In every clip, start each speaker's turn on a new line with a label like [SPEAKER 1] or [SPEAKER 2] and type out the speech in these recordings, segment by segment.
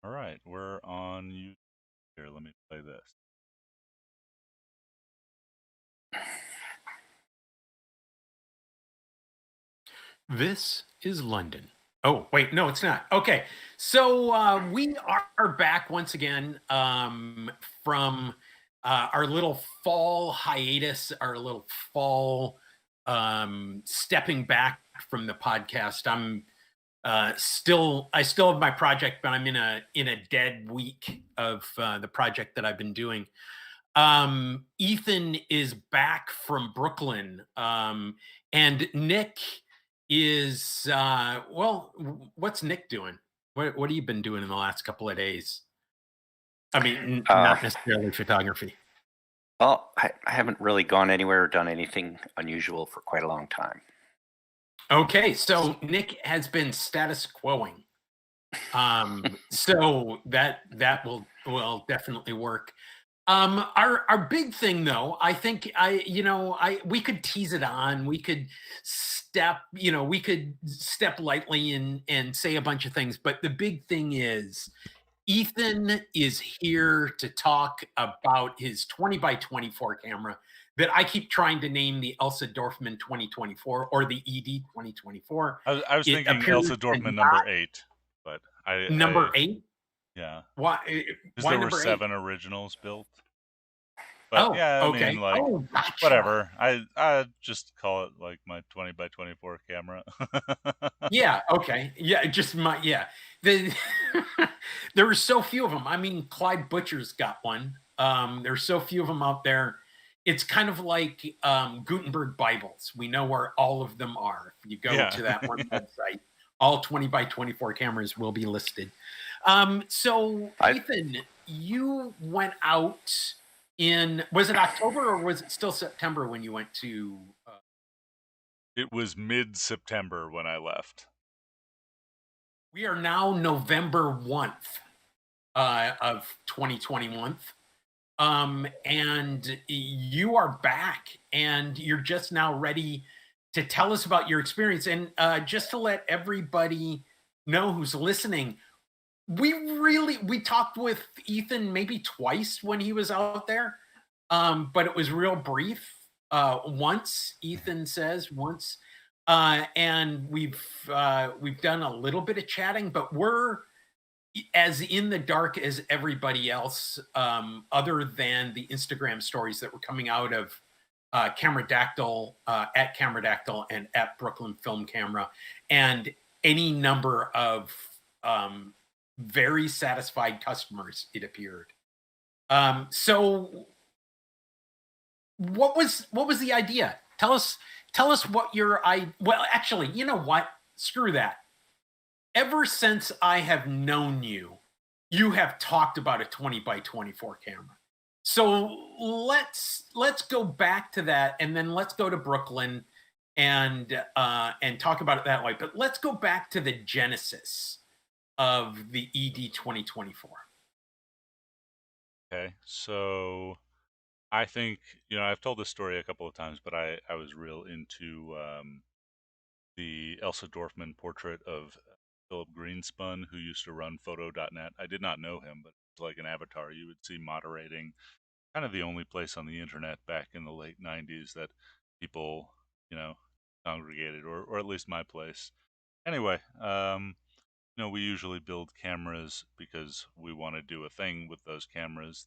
[SPEAKER 1] All right, we're on YouTube here. Let me play this.
[SPEAKER 2] This is London. Oh, wait, no, it's not. Okay. So we are back once again from our little fall hiatus, our little fall stepping back from the podcast. I still have my project, but I'm in a dead week of the project that I've been doing. Ethan is back from Brooklyn, and Nick is what's Nick doing? What have you been doing in the last couple of days? I mean,
[SPEAKER 3] Uh,
[SPEAKER 2] not necessarily photography.
[SPEAKER 3] I haven't really gone anywhere or done anything unusual for quite a long time.
[SPEAKER 2] Okay, so Nick has been status quoing. So that will definitely work. Our big thing though, I think I we could tease it on. We could step lightly and say a bunch of things, but the big thing is Ethan is here to talk about his 20 by 24 camera that I keep trying to name the Elsa Dorfman 2024 or the ED 2024.
[SPEAKER 1] I was
[SPEAKER 2] It
[SPEAKER 1] thinking
[SPEAKER 2] appears
[SPEAKER 1] Elsa
[SPEAKER 2] to
[SPEAKER 1] Dorfman
[SPEAKER 2] not
[SPEAKER 1] number 8, but I
[SPEAKER 2] number 8.
[SPEAKER 1] yeah,
[SPEAKER 2] Why
[SPEAKER 1] because
[SPEAKER 2] why
[SPEAKER 1] there were
[SPEAKER 2] number 8?
[SPEAKER 1] 7 originals built. But
[SPEAKER 2] Oh,
[SPEAKER 1] yeah, I mean,
[SPEAKER 2] okay.
[SPEAKER 1] like,
[SPEAKER 2] Oh, gotcha.
[SPEAKER 1] whatever. I just call it like my 20 by 24 camera.
[SPEAKER 2] Yeah, okay. Yeah, just my yeah. The there were so few of them. I mean, Clyde Butcher's got one. There's so few of them out there. It's kind of like Gutenberg Bibles. We know where all of them are. If you go
[SPEAKER 1] Yeah.
[SPEAKER 2] to that one website, all 20 by 24 cameras will be listed. So
[SPEAKER 3] I
[SPEAKER 2] Ethan, you went out in, was it October or was it still September when you went to
[SPEAKER 1] It was mid-September when I left.
[SPEAKER 2] we are now November 1st of 2021. And you are back and you're just now ready to tell us about your experience. And just to let everybody know who's listening, we talked with Ethan maybe twice when he was out there, but it was real brief. Once Ethan says once, and we've done a little bit of chatting, but we're as in the dark as everybody else, other than the Instagram stories that were coming out of Cameradactyl, at Cameradactyl and at Brooklyn Film Camera, and any number of very satisfied customers, it appeared. So what was the idea? Tell us what your I well actually, you know what? Screw that. Ever since I have known you, you have talked about a 20 by 24 camera. So let's go back to that and then let's go to Brooklyn and talk about it that way. But let's go back to the genesis of the ED 2024.
[SPEAKER 1] Okay. So I think, I've told this story a couple of times, but I was real into the Elsa Dorfman portrait of Philip Greenspun, who used to run photo.net. I did not know him, but it's like an avatar you would see moderating, kind of the only place on the internet back in the late 90s that people, you know, congregated, or at least my place. Anyway, we usually build cameras because we want to do a thing with those cameras,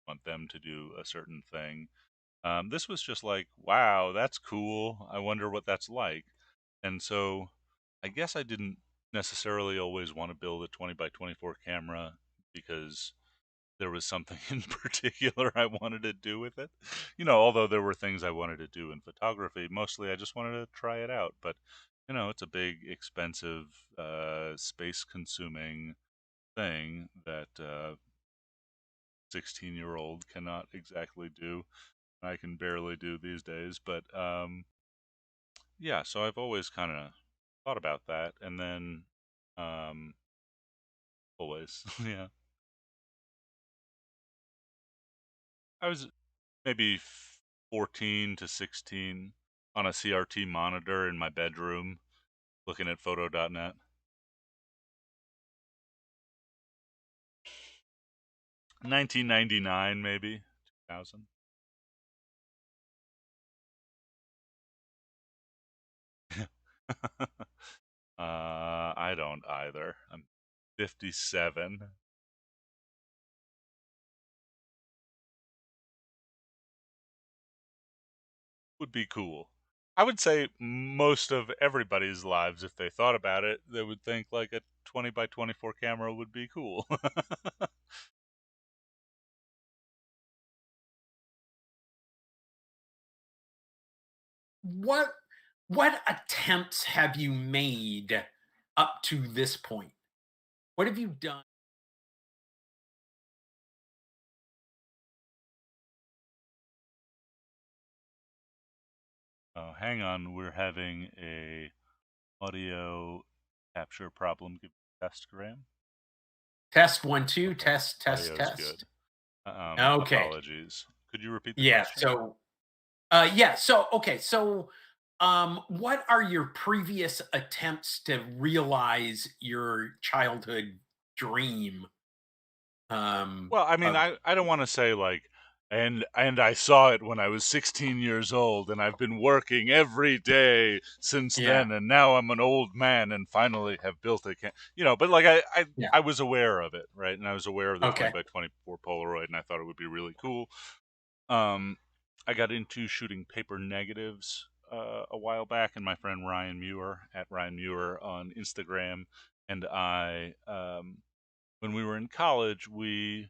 [SPEAKER 1] want them to do a certain thing. This was just like, wow, that's cool. I wonder what that's like. And so I guess I didn't necessarily always want to build a 20 by 24 camera because there was something in particular I wanted to do with it. Although there were things I wanted to do in photography, mostly I just wanted to try it out. But, it's a big, expensive, space consuming thing that 16-year-old cannot exactly do. I can barely do these days. But yeah, so I've always kind of thought about that. And then um, always, yeah. I was maybe 14 to 16 on a CRT monitor in my bedroom looking at photo.net. 1999 maybe 2000. I don't either. I'm 57. Would be cool. I would say most of everybody's lives, if they thought about it, they would think like a 20 by 24 camera would be cool.
[SPEAKER 2] What what attempts have you made up to this point? What have you done?
[SPEAKER 1] Oh, hang on, we're having a audio capture problem. Give me a test, Graham.
[SPEAKER 2] Test one, two,
[SPEAKER 1] Okay,
[SPEAKER 2] test, test,
[SPEAKER 1] audio's good.
[SPEAKER 2] test. Okay.
[SPEAKER 1] Apologies. Could you repeat the
[SPEAKER 2] Yeah.
[SPEAKER 1] question?
[SPEAKER 2] So what are your previous attempts to realize your childhood dream?
[SPEAKER 1] Well, I mean,
[SPEAKER 2] Of
[SPEAKER 1] I don't want to say like, and I saw it when I was 16 years old, and I've been working every day since
[SPEAKER 2] Yeah.
[SPEAKER 1] then, and now I'm an old man and finally have built but like
[SPEAKER 2] Yeah.
[SPEAKER 1] I was aware of it, right? And I was aware of the 20
[SPEAKER 2] Okay.
[SPEAKER 1] by 24 Polaroid, and I thought it would be really cool. Um, I got into shooting paper negatives a while back, and my friend Ryan Muir at Ryan Muir on Instagram, and when we were in college, I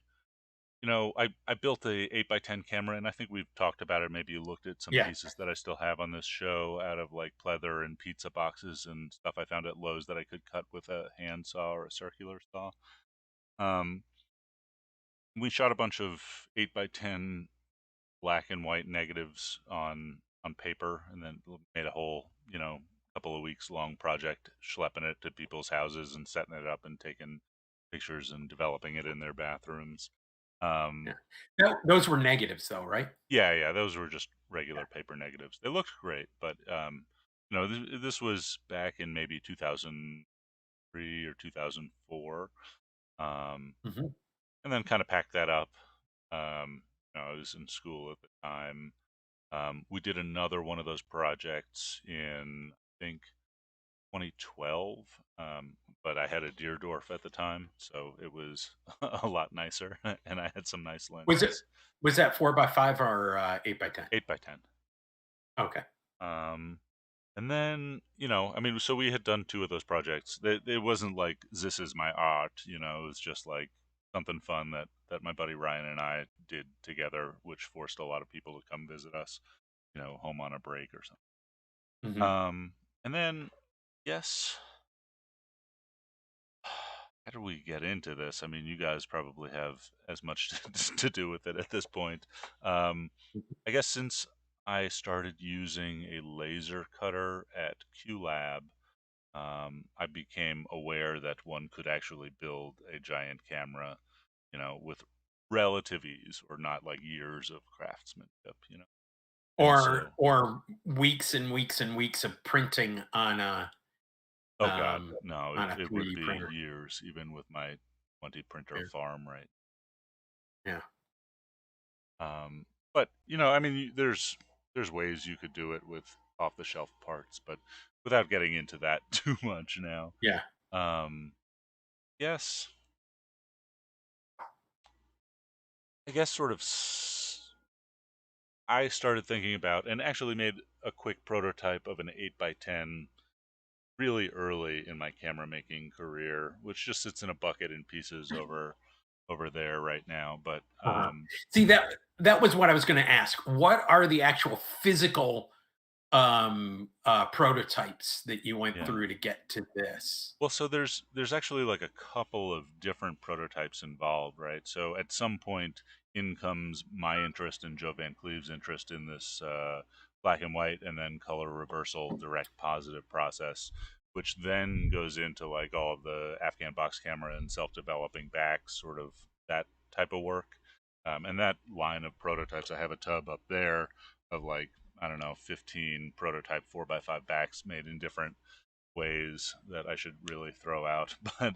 [SPEAKER 1] built a 8x10 camera, and I think we've talked about it. Maybe you looked at some
[SPEAKER 2] Yeah.
[SPEAKER 1] pieces that I still have on this show out of like pleather and pizza boxes and stuff I found at Lowe's that I could cut with a handsaw or a circular saw. Um, we shot a bunch of 8x10 black and white negatives on paper, and then made a whole couple of weeks long project schlepping it to people's houses and setting it up and taking pictures and developing it in their bathrooms.
[SPEAKER 2] Yeah.
[SPEAKER 1] Um,
[SPEAKER 2] Those were negatives though, right?
[SPEAKER 1] yeah, those were just regular paper negatives. They looked great, but this was back in maybe 2003 or 2004,
[SPEAKER 2] Mhm.
[SPEAKER 1] and then kind of packed that up. I was in school at the time. We did another one of those projects in, I think, 2012, but I had a Deerdorf at the time, so it was a lot nicer, and I had some nice
[SPEAKER 2] Was it
[SPEAKER 1] lenses.
[SPEAKER 2] was that 4x5 or 8x10?
[SPEAKER 1] 8x10.
[SPEAKER 2] Okay.
[SPEAKER 1] Um, and then, I mean, so we had done two of those projects. It wasn't like this is my art, it was just like something fun that my buddy Ryan and I did together, which forced a lot of people to come visit us, home on a break or something.
[SPEAKER 2] Mhm.
[SPEAKER 1] And then, yes, how do we get into this? I mean, you guys probably have as much to do with it at this point. Um, I guess since I started using a laser cutter at QLab, I became aware that one could actually build a giant camera, with relative ease, or not like years of craftsmanship. And so,
[SPEAKER 2] Or weeks and weeks and weeks of printing
[SPEAKER 1] oh God, no,
[SPEAKER 2] on a
[SPEAKER 1] it would
[SPEAKER 2] 3D
[SPEAKER 1] be
[SPEAKER 2] printer.
[SPEAKER 1] years, even with my 20 printer
[SPEAKER 2] Yeah.
[SPEAKER 1] farm, right?
[SPEAKER 2] Yeah.
[SPEAKER 1] But I mean, there's ways you could do it with off the shelf parts, but without getting into that too much now.
[SPEAKER 2] Yeah.
[SPEAKER 1] Um, yes, I guess sort of. I started thinking about and actually made a quick prototype of an 8x10 really early in my camera making career, which just sits in a bucket in pieces over there right now. But
[SPEAKER 2] Uh-huh. See, that was what I was gonna ask. What are the actual physical, prototypes that you went
[SPEAKER 1] yeah.
[SPEAKER 2] through to get to this?
[SPEAKER 1] Well, so there's actually like a couple of different prototypes involved, right? So at some point, in comes my interest and Joe Van Cleve's interest in this black and white and then color reversal direct positive process, which then goes into like all of the Afghan box camera and self-developing back, sort of that type of work. And that line of prototypes, I have a tub up there of like, I don't know, 15 prototype 4x5 backs made in different ways that I should really throw out, but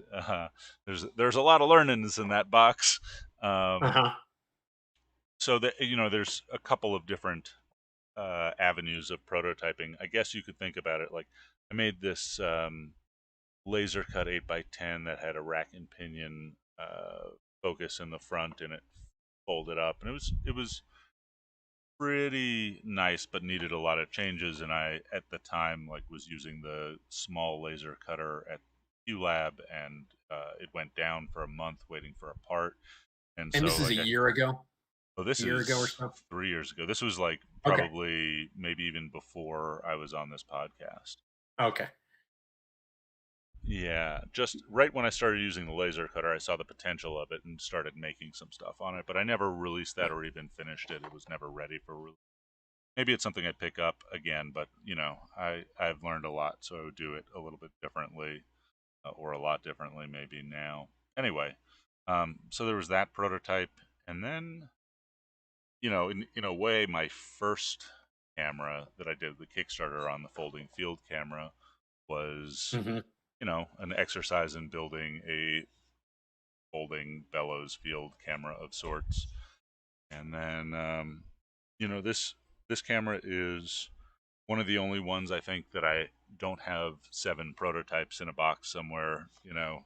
[SPEAKER 1] there's a lot of learnings in that box. Um,
[SPEAKER 2] Uh-huh.
[SPEAKER 1] so that there's a couple of different avenues of prototyping. I guess you could think about it like I made this laser cut 8x10 that had a rack and pinion focus in the front, and it folded up, and it was pretty nice, but needed a lot of changes. And I at the time like was using the small laser cutter at QLab, and it went down for a month waiting for a part. And
[SPEAKER 2] And
[SPEAKER 1] so
[SPEAKER 2] this is a
[SPEAKER 1] like I
[SPEAKER 2] year ago?
[SPEAKER 1] well,
[SPEAKER 2] A
[SPEAKER 1] this
[SPEAKER 2] year ago or
[SPEAKER 1] is
[SPEAKER 2] so?
[SPEAKER 1] 3 years ago. This was like
[SPEAKER 2] Okay.
[SPEAKER 1] probably maybe even before I was on this podcast.
[SPEAKER 2] Okay.
[SPEAKER 1] Yeah, just right when I started using the laser cutter, I saw the potential of it and started making some stuff on it. But I never released that or even finished it. It was never ready for release. Maybe it's something I'd pick up again, but I've learned a lot, so I would do it a little bit differently, or a lot differently maybe now. Anyway, so there was that prototype, and then in a way, my first camera that I did the Kickstarter on, the folding field camera, was
[SPEAKER 2] Hmm.
[SPEAKER 1] an exercise in building a folding bellows field camera of sorts. And then this camera is one of the only ones I think that I don't have 7 prototypes in a box somewhere,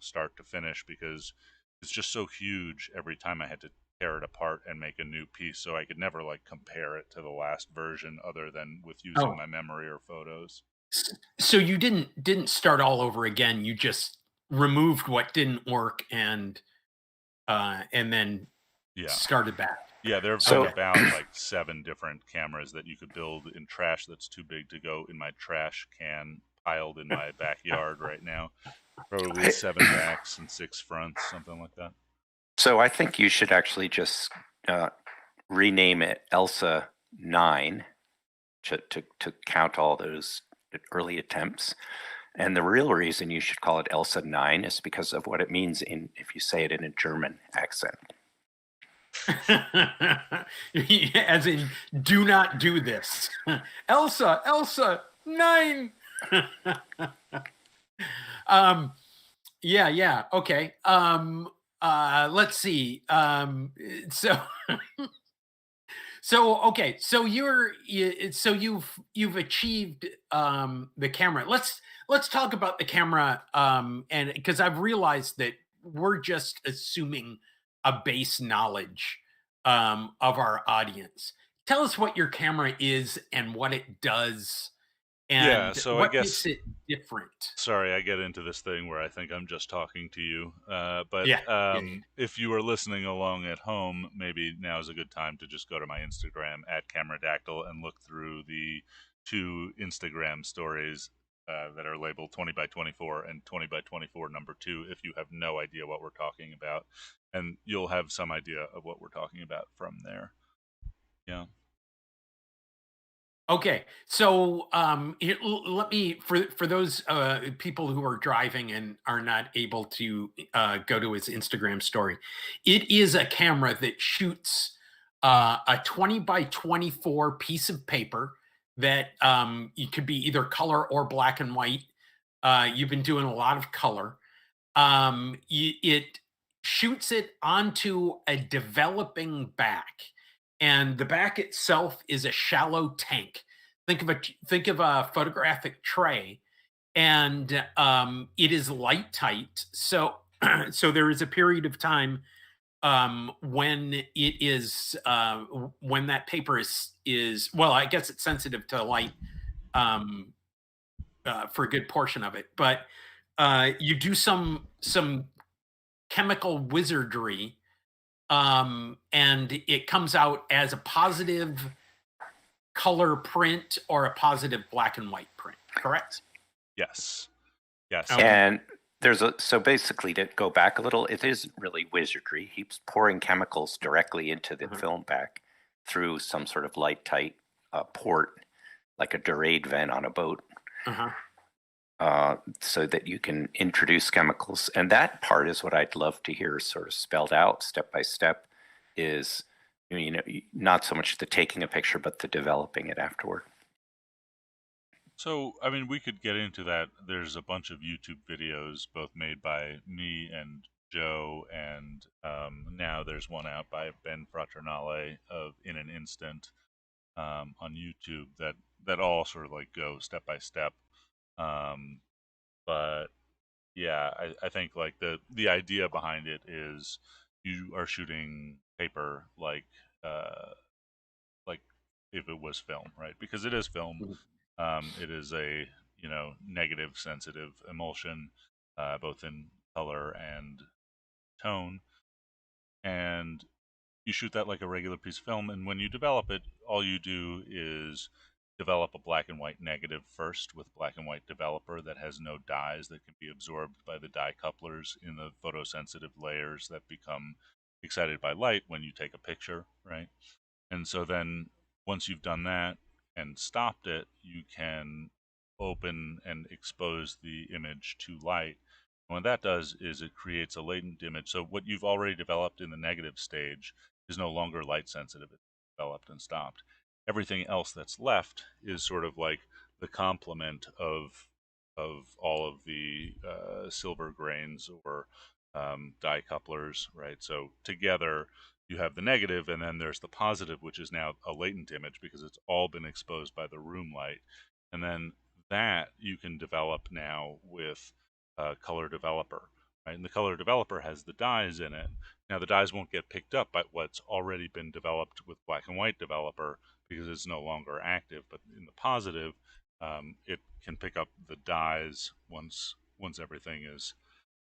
[SPEAKER 1] start to finish, because it's just so huge every time I had to tear it apart and make a new piece. So I could never like compare it to the last version other than with using
[SPEAKER 2] Oh,
[SPEAKER 1] my memory or photos.
[SPEAKER 2] so you didn't start all over again. You just removed what didn't work and then
[SPEAKER 1] Yeah.
[SPEAKER 2] started back.
[SPEAKER 1] Yeah, there have been
[SPEAKER 2] Okay.
[SPEAKER 3] So,
[SPEAKER 1] about like 7 different cameras that you could build in trash that's too big to go in my trash can piled in my backyard right now. Probably
[SPEAKER 3] I,
[SPEAKER 1] 7 backs and 6 fronts, something like that.
[SPEAKER 3] so I think you should actually just uh, rename it Elsa 9 to count all those early attempts. And the real reason you should call it Elsa 9 is because of what it means if you say it in a German accent.
[SPEAKER 2] As in, do not do this. Elsa, Elsa, nine. um, yeah, okay. Let's see. So okay, so you've achieved the camera. Let's talk about the camera, and because I've realized that we're just assuming a base knowledge of our audience. Tell us what your camera is and what it does
[SPEAKER 1] Yeah,
[SPEAKER 2] and
[SPEAKER 1] so I
[SPEAKER 2] what makes
[SPEAKER 1] guess
[SPEAKER 2] it different.
[SPEAKER 1] sorry, I get into this thing where I think I'm just talking to you. But
[SPEAKER 2] Yeah.
[SPEAKER 1] if you are listening along at home, maybe now is a good time to just go to my Instagram at Cameradactyl and look through the 2 Instagram stories that are labeled 20 by 24 and 20 by 24 number 2 if you have no idea what we're talking about. And you'll have some idea of what we're talking about from there. Yeah.
[SPEAKER 2] Okay, so let me for those people who are driving and are not able to go to his Instagram story. It is a camera that shoots a 20 by 24 piece of paper that it could be either color or black and white. You've been doing a lot of color. It shoots it onto a developing back, and the back itself is a shallow tank. Think of a photographic tray, and it is light tight. So so there is a period of time when it is when that paper is well, I guess it's sensitive to light um, for a good portion of it, but you do some chemical wizardry, and it comes out as a positive color print or a positive black and white print, correct?
[SPEAKER 1] Yes. Yes.
[SPEAKER 2] Okay.
[SPEAKER 3] And so basically to go back a little, it isn't really wizardry. He's pouring chemicals directly into the
[SPEAKER 2] Uh-huh.
[SPEAKER 3] film back through some sort of light tight port, like a Dorade vent on a boat,
[SPEAKER 2] Uh-huh.
[SPEAKER 3] so that you can introduce chemicals. And that part is what I'd love to hear sort of spelled out step by step, is not so much the taking a picture, but the developing it afterward.
[SPEAKER 1] So, I mean, we could get into that. There's a bunch of YouTube videos, both made by me and Joe, and now there's one out by Ben Fraternale of In an Instant on YouTube that all sort of like go step by step. Um, but yeah, I think like the idea behind it is you are shooting paper uh, like if it was film, right? Because it is film.
[SPEAKER 2] Mhm.
[SPEAKER 1] It is a negative sensitive emulsion, both in color and tone, and you shoot that like a regular piece of film. And when you develop it, all you do is develop a black and white negative first with black and white developer that has no dyes that can be absorbed by the dye couplers in the photosensitive layers that become excited by light when you take a picture, right? And so then once you've done that and stopped it, you can open and expose the image to light. And what that does is it creates a latent image. So what you've already developed in the negative stage is no longer light sensitive. It's developed and stopped. Everything else that's left is sort of like the complement of all of the silver grains or dye couplers, right? So together you have the negative, and then there's the positive, which is now a latent image because it's all been exposed by the room light. And then that you can develop now with a color developer, right? And the color developer has the dyes in it. Now the dyes won't get picked up by what's already been developed with black and white developer because it's no longer active. But in the positive, it can pick up the dyes once everything is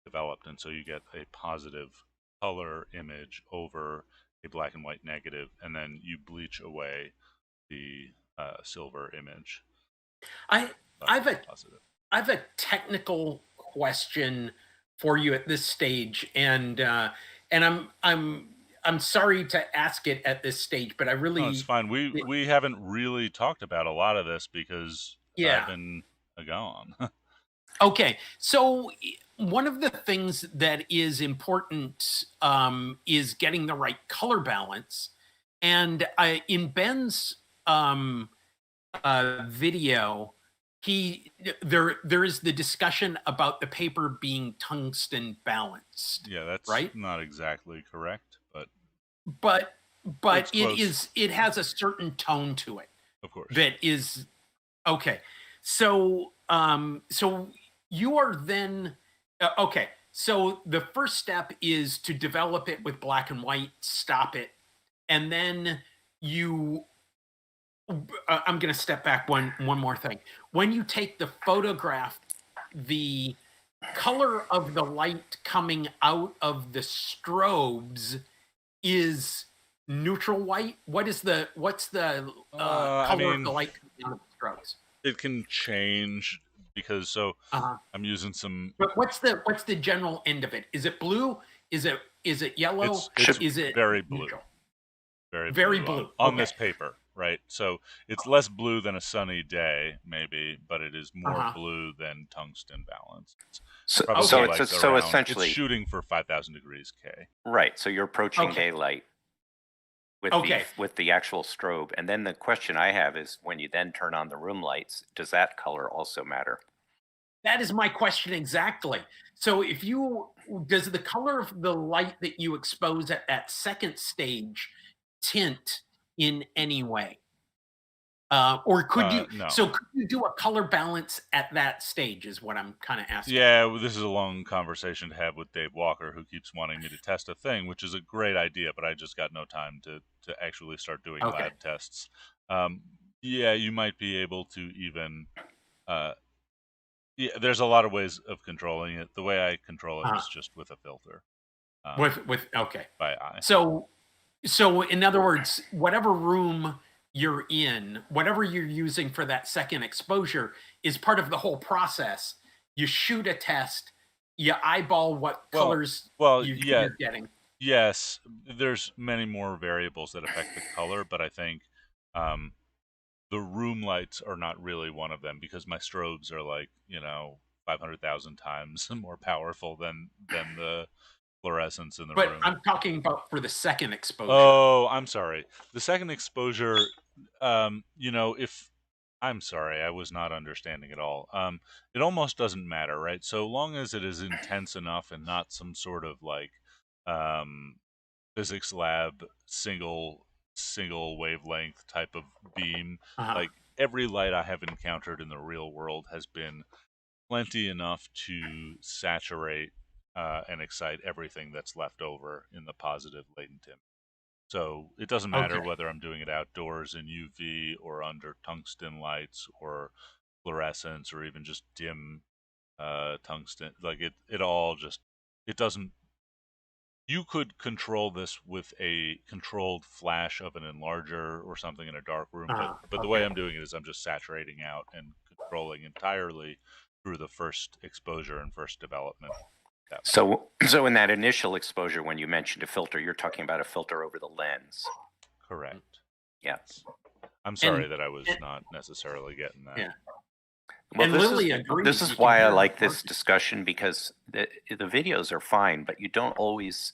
[SPEAKER 1] developed, and so you get a positive color image over a black and white negative, and then you bleach away the silver image
[SPEAKER 2] I I've a
[SPEAKER 1] positive.
[SPEAKER 2] I've a technical question for you at this stage, and I'm sorry to ask it at this stage, but I
[SPEAKER 1] No, it's
[SPEAKER 2] really
[SPEAKER 1] fine. We haven't really talked about a lot of this because I've
[SPEAKER 2] yeah.
[SPEAKER 1] been gone.
[SPEAKER 2] Okay, so one of the things that is important is getting the right color balance, and in Ben's video, there is the discussion about the paper being tungsten balanced,
[SPEAKER 1] Yeah, that's
[SPEAKER 2] right?
[SPEAKER 1] not exactly correct, but
[SPEAKER 2] But
[SPEAKER 1] it's close,
[SPEAKER 2] it has a certain tone to it
[SPEAKER 1] of course.
[SPEAKER 2] that is okay. So so you are then okay. So the first step is to develop it with black and white, stop it, and then you I'm going to step back one more thing. When you take the photograph, the color of the light coming out of the strobes is neutral white. What's the
[SPEAKER 1] I
[SPEAKER 2] color of
[SPEAKER 1] mean,
[SPEAKER 2] the light coming out of the strobes?
[SPEAKER 1] it can change because so
[SPEAKER 2] Uh-huh.
[SPEAKER 1] I'm using some.
[SPEAKER 2] But what's the general end of it? Is it blue? Is it yellow?
[SPEAKER 3] Should
[SPEAKER 1] It's
[SPEAKER 2] Is it
[SPEAKER 1] very blue.
[SPEAKER 2] neutral?
[SPEAKER 1] Very
[SPEAKER 2] Very
[SPEAKER 1] blue
[SPEAKER 2] blue.
[SPEAKER 1] on
[SPEAKER 2] Okay.
[SPEAKER 1] this paper, right? So it's less blue than a sunny day, maybe, but it is more
[SPEAKER 2] Uh-huh.
[SPEAKER 1] blue than tungsten balance. It's
[SPEAKER 3] so
[SPEAKER 1] probably
[SPEAKER 3] so
[SPEAKER 2] Okay.
[SPEAKER 3] it's
[SPEAKER 1] like
[SPEAKER 3] so
[SPEAKER 1] around. It's
[SPEAKER 3] essentially
[SPEAKER 1] shooting for 5,000 degrees K.
[SPEAKER 3] right. So you're approaching
[SPEAKER 2] Okay.
[SPEAKER 3] daylight
[SPEAKER 2] Okay.
[SPEAKER 3] with the actual strobe, and then the question I have is when you then turn on the room lights, does that color also matter?
[SPEAKER 2] That is my question exactly. So if you does the color of the light that you expose at that second stage tint in any way? Or could you
[SPEAKER 1] No.
[SPEAKER 2] so could you do a color balance at that stage is what I'm kind of asking.
[SPEAKER 1] Yeah, well, this is a long conversation to have with Dave Walker, who keeps wanting me to test a thing, which is a great idea, but I just got no time to actually start doing
[SPEAKER 2] Okay.
[SPEAKER 1] lab tests. Um, yeah, you might be able to even. Uh, yeah, there's a lot of ways of controlling it. The way I control it
[SPEAKER 2] Uh,
[SPEAKER 1] is just with a filter,
[SPEAKER 2] with okay.
[SPEAKER 1] by eye.
[SPEAKER 2] So so in other words, whatever room you're in, whatever you're using for that second exposure is part of the whole process. You shoot a test, you eyeball what
[SPEAKER 1] Well,
[SPEAKER 2] colors
[SPEAKER 1] well, yeah,
[SPEAKER 2] you're getting.
[SPEAKER 1] yes. There's many more variables that affect the color, but I think um, the room lights are not really one of them because my strobes are like 500,000 times more powerful than the fluorescence in the
[SPEAKER 2] But
[SPEAKER 1] room.
[SPEAKER 2] I'm talking about for the second exposure.
[SPEAKER 1] Oh, I'm sorry. The second exposure, if I'm sorry, I was not understanding at all. It almost doesn't matter, right? So long as it is intense enough and not some sort of like um, physics lab single wavelength type of beam.
[SPEAKER 2] Uh-huh.
[SPEAKER 1] Like every light I have encountered in the real world has been plenty enough to saturate and excite everything that's left over in the positive latent image. So it doesn't matter
[SPEAKER 2] Okay.
[SPEAKER 1] whether I'm doing it outdoors in UV or under tungsten lights or fluorescence or even just dim tungsten. Like it all just it doesn't. You could control this with a controlled flash of an enlarger or something in a dark room, but the way
[SPEAKER 2] Okay.
[SPEAKER 1] I'm doing it is I'm just saturating out and controlling entirely through the first exposure and first development step.
[SPEAKER 3] So in that initial exposure, when you mentioned a filter, you're talking about a filter over the lens.
[SPEAKER 1] Correct.
[SPEAKER 3] Yeah.
[SPEAKER 1] Yes. I'm sorry
[SPEAKER 2] And,
[SPEAKER 1] that I was
[SPEAKER 2] and
[SPEAKER 1] not necessarily getting that.
[SPEAKER 2] yeah.
[SPEAKER 3] Well,
[SPEAKER 2] And
[SPEAKER 3] this is
[SPEAKER 2] Lily
[SPEAKER 3] this
[SPEAKER 2] agrees. You
[SPEAKER 3] is
[SPEAKER 2] can
[SPEAKER 3] why I
[SPEAKER 2] hear it
[SPEAKER 3] like this
[SPEAKER 2] working.
[SPEAKER 3] discussion, because the videos are fine, but you don't always,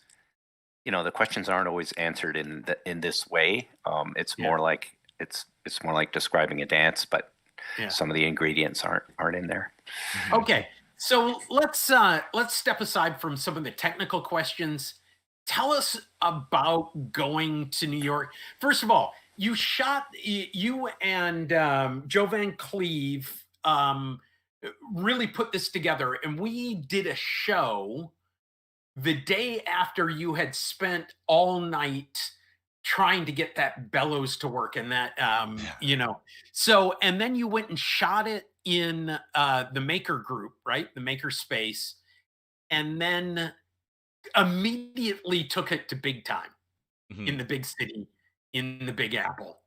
[SPEAKER 3] the questions aren't always answered in this way. It's
[SPEAKER 2] Yeah.
[SPEAKER 3] more like it's more like describing a dance, but
[SPEAKER 2] Yeah.
[SPEAKER 3] some of the ingredients aren't in there.
[SPEAKER 1] Mhm.
[SPEAKER 2] Okay. So let's step aside from some of the technical questions. Tell us about going to New York. First of all, you shot you and Joe Van Cleve really put this together, and we did a show the day after you had spent all night trying to get that bellows to work and that
[SPEAKER 1] Yeah.
[SPEAKER 2] so and then you went and shot it in the maker group, right, the maker space, and then immediately took it to big time in
[SPEAKER 1] Mhm.
[SPEAKER 2] the big city, in the Big Apple.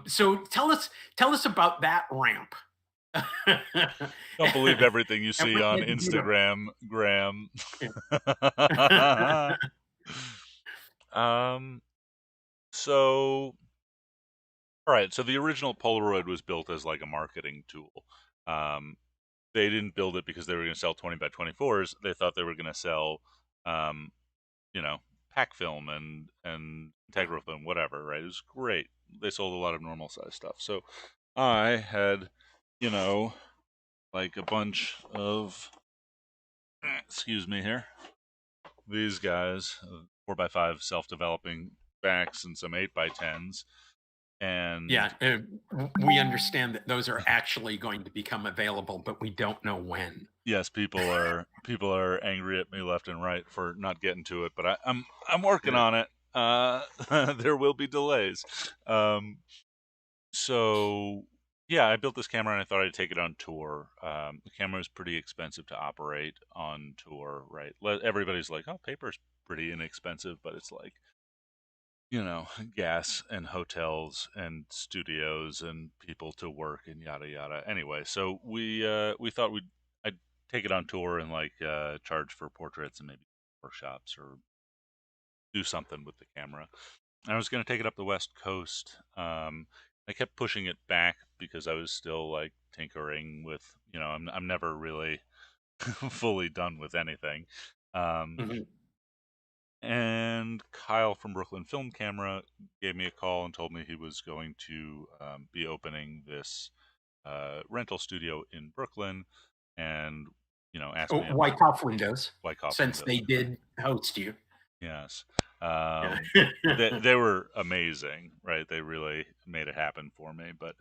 [SPEAKER 2] So tell us about that ramp.
[SPEAKER 1] Don't believe everything you
[SPEAKER 2] And
[SPEAKER 1] see
[SPEAKER 2] what you
[SPEAKER 1] on
[SPEAKER 2] had to do
[SPEAKER 1] Instagram, Graham.
[SPEAKER 2] to-
[SPEAKER 1] um, so, all right. So the original Polaroid was built as like a marketing tool. Um, they didn't build it because they were going to sell 20 by 24s. They thought they were going to sell, um, you know, pack film and integral film, whatever. Right? It was great. They sold a lot of normal size stuff. So I had, you know, like a bunch of, excuse me here, these guys, 4x5 self-developing backs and some 8x10s,
[SPEAKER 2] Yeah,
[SPEAKER 1] and
[SPEAKER 2] we understand that those are actually going to become available, but we don't know when.
[SPEAKER 1] yes, people are angry at me left and right for not getting to it, but I'm working
[SPEAKER 2] Yeah.
[SPEAKER 1] on it. There will be delays. So yeah, I built this camera and I thought I'd take it on tour. The camera is pretty expensive to operate on tour, right? Everybody's like, "Oh, paper's pretty inexpensive," but it's like, gas and hotels and studios and people to work and yada yada. Anyway, so we thought I'd take it on tour and like charge for portraits and maybe workshops or do something with the camera. I was going to take it up the West Coast. I kept pushing it back because I was still like tinkering with, I'm never really fully done with anything. Um,
[SPEAKER 2] Mhm.
[SPEAKER 1] and Kyle from Brooklyn Film Camera gave me a call and told me he was going to be opening this rental studio in Brooklyn, and asked
[SPEAKER 2] Oh,
[SPEAKER 1] me about
[SPEAKER 2] Wyckoff Windows,
[SPEAKER 1] Wyckoff
[SPEAKER 2] since they
[SPEAKER 1] windows.
[SPEAKER 2] did host you.
[SPEAKER 1] Yes.
[SPEAKER 2] Yeah.
[SPEAKER 1] They were amazing, right? They really made it happen for me. But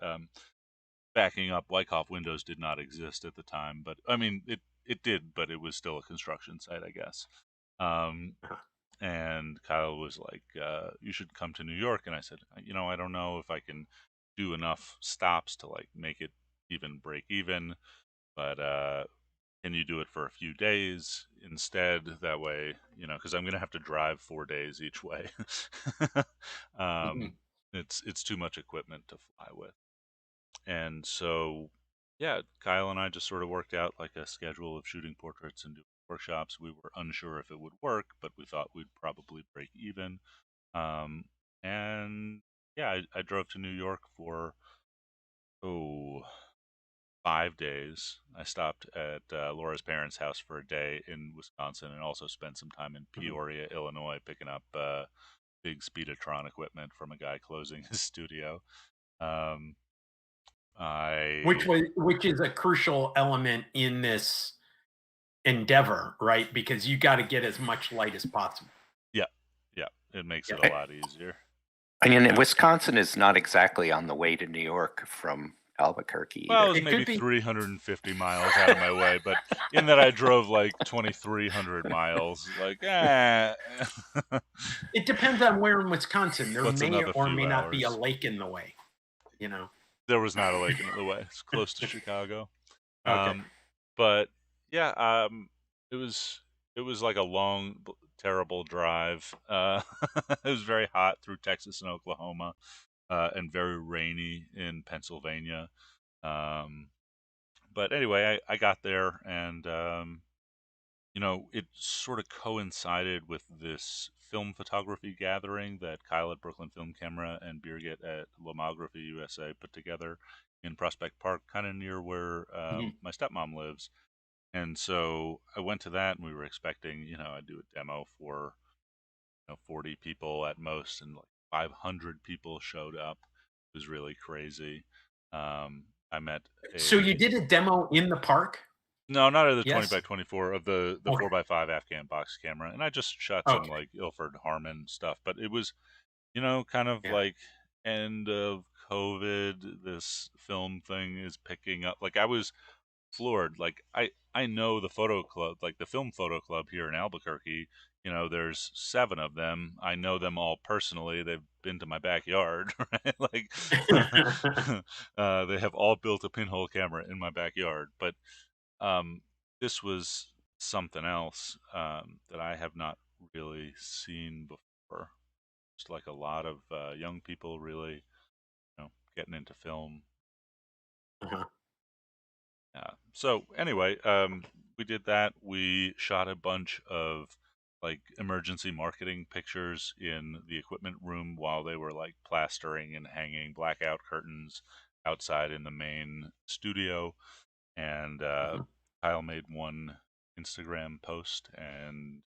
[SPEAKER 1] backing up, Wyckoff Windows did not exist at the time. But I mean, it did, but it was still a construction site, I guess. Um, and Kyle was like, "You should come to New York." And I said, I don't know if I can do enough stops to like make it even break even, but can you do it for a few days instead? That way, because I'm gonna have to drive 4 days each way.
[SPEAKER 2] Mhm.
[SPEAKER 1] um, it's too much equipment to fly with, and so yeah, Kyle and I just sort of worked out like a schedule of shooting portraits and doing workshops. We were unsure if it would work, but we thought we'd probably break even. Um, and yeah, I drove to New York for oh 5 days. I stopped at Laura's parents' house for a day in Wisconsin and also spent some time in
[SPEAKER 2] Mhm.
[SPEAKER 1] Peoria, Illinois, picking up big Speedotron equipment from a guy closing his studio. Um,
[SPEAKER 2] Which is a crucial element in this endeavor, right? Because you got to get as much light as possible.
[SPEAKER 1] Yeah, it makes it a
[SPEAKER 2] Yeah.
[SPEAKER 1] lot easier.
[SPEAKER 3] I mean, Wisconsin is not exactly on the way to New York from Albuquerque
[SPEAKER 1] Well, it
[SPEAKER 3] either.
[SPEAKER 1] was maybe 350 miles out of my way, but in that I drove like 2,300 miles. Like,
[SPEAKER 2] It depends on where in Wisconsin. There
[SPEAKER 1] what's
[SPEAKER 2] may
[SPEAKER 1] another
[SPEAKER 2] or
[SPEAKER 1] few
[SPEAKER 2] may not be a
[SPEAKER 1] hours?
[SPEAKER 2] lake in the way, you know.
[SPEAKER 1] There was not a lake in the way. It's close to Chicago.
[SPEAKER 2] Okay.
[SPEAKER 1] But yeah, it was like a long, terrible drive. It was very hot through Texas and Oklahoma, and very rainy in Pennsylvania. But anyway, I got there, and it sort of coincided with this film photography gathering that Kyle at Brooklyn Film Camera and Birgit at Lomography USA put together in Prospect Park, kind of near where my stepmom lives. And so I went to that, and we were expecting, I'd do a demo for 40 people at most, and like 500 people showed up. It was really crazy. I met
[SPEAKER 2] So you did a demo in the park?
[SPEAKER 1] no, not of the 20
[SPEAKER 2] Yes.
[SPEAKER 1] by 24, of the
[SPEAKER 2] Okay.
[SPEAKER 1] 4x5 Afghan box camera, and I just shot some
[SPEAKER 2] Okay.
[SPEAKER 1] like Ilford Harmon stuff. But it was, kind of
[SPEAKER 2] Yeah.
[SPEAKER 1] like end of COVID. This film thing is picking up. Like I was floored. Like I know the photo club, like the film photo club here in Albuquerque. There's 7 of them. I know them all personally. They've been to my backyard, right? Like they have all built a pinhole camera in my backyard. But this was something else that I have not really seen before. Just like a lot of young people really, getting into film.
[SPEAKER 2] Uh-huh.
[SPEAKER 1] So anyway, we did that. We shot a bunch of like emergency marketing pictures in the equipment room while they were like plastering and hanging blackout curtains outside in the main studio. And Kyle made one Instagram post, and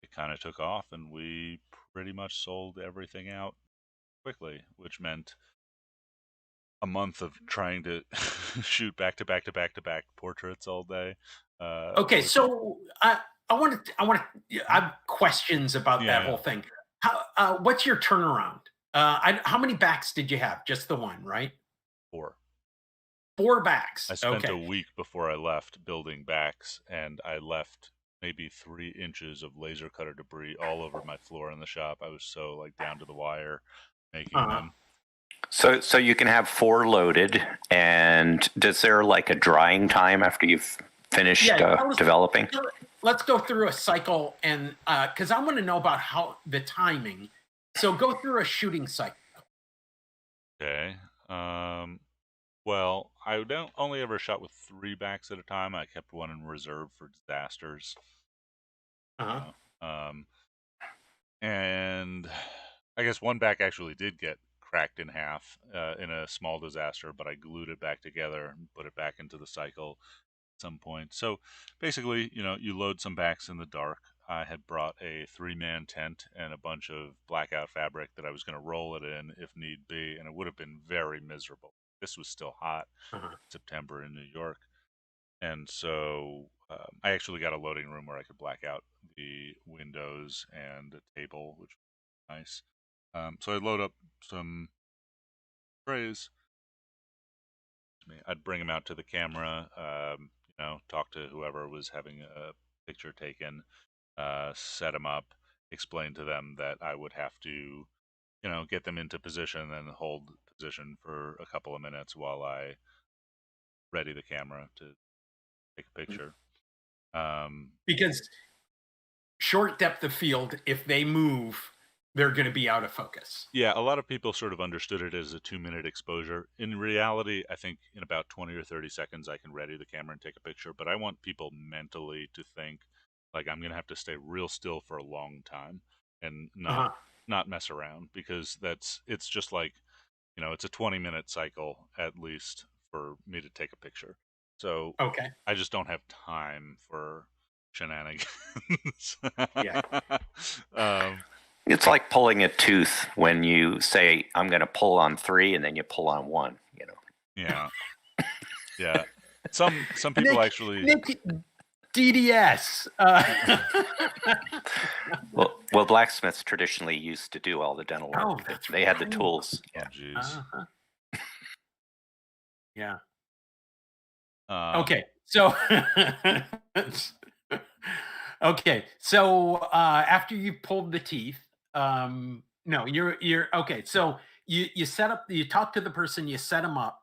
[SPEAKER 1] it kind of took off, and we pretty much sold everything out quickly, which meant a month of trying to shoot back to back to back to back portraits all day.
[SPEAKER 2] Okay,
[SPEAKER 1] Which,
[SPEAKER 2] so I I have questions about that
[SPEAKER 1] yeah,
[SPEAKER 2] whole thing. What's your turnaround? How many backs did you have? Just the one, right?
[SPEAKER 1] 4.
[SPEAKER 2] 4
[SPEAKER 1] I
[SPEAKER 2] backs.
[SPEAKER 1] spent a
[SPEAKER 2] Okay.
[SPEAKER 1] week before I left building backs, and I left maybe 3 inches of laser cutter debris all over my floor in the shop. I was so like down to the wire making
[SPEAKER 2] Uh-huh.
[SPEAKER 1] them.
[SPEAKER 3] So you can have 4 loaded, and does there like a drying time after you've finished developing?
[SPEAKER 2] Let's go through a cycle, and because I want to know about how the timing. So go through a shooting cycle.
[SPEAKER 1] Okay. Well, I don't only ever shot with 3 backs at a time. I kept one in reserve for disasters.
[SPEAKER 2] Uh-huh.
[SPEAKER 1] And I guess one back actually did get cracked in half in a small disaster, but I glued it back together and put it back into the cycle at some point. So basically, you load some backs in the dark. I had brought a 3-man tent and a bunch of blackout fabric that I was going to roll it in if need be, and it would have been very miserable. This was still hot,
[SPEAKER 2] Uh-huh.
[SPEAKER 1] September in New York. And so I actually got a loading room where I could black out the windows and a table, which was nice. So I'd load up some trays. I'd bring them out to the camera, talk to whoever was having a picture taken, set them up, explain to them that I would have to, get them into position and hold position for a couple of minutes while I ready the camera to take a picture.
[SPEAKER 2] Because short depth of field, if they move, they're going to be out of focus.
[SPEAKER 1] Yeah, a lot of people sort of understood it as a 2-minute exposure. In reality, I think in about 20 or 30 seconds, I can ready the camera and take a picture. But I want people mentally to think like I'm going to have to stay real still for a long time and
[SPEAKER 2] Uh-huh.
[SPEAKER 1] not mess around, because it's just like, it's a 20-minute cycle at least for me to take a picture. So
[SPEAKER 2] Okay.
[SPEAKER 1] I just don't have time for shenanigans.
[SPEAKER 2] Yeah.
[SPEAKER 3] It's like pulling a tooth when you say, I'm going to pull on 3, and then you pull on 1,
[SPEAKER 1] Yeah, yeah. Some people
[SPEAKER 2] Nick,
[SPEAKER 1] actually.
[SPEAKER 2] Nick, DDS.
[SPEAKER 3] Well, blacksmiths traditionally used to do all the dental
[SPEAKER 2] Oh,
[SPEAKER 3] work.
[SPEAKER 2] that's
[SPEAKER 3] They had the
[SPEAKER 2] right.
[SPEAKER 3] tools.
[SPEAKER 1] Oh,
[SPEAKER 3] Yeah.
[SPEAKER 1] geez.
[SPEAKER 2] Uh-huh. Yeah.
[SPEAKER 1] Um,
[SPEAKER 2] Okay. So okay. So after you pulled the teeth, no, you're okay. So you set up, you talk to the person, you set them up.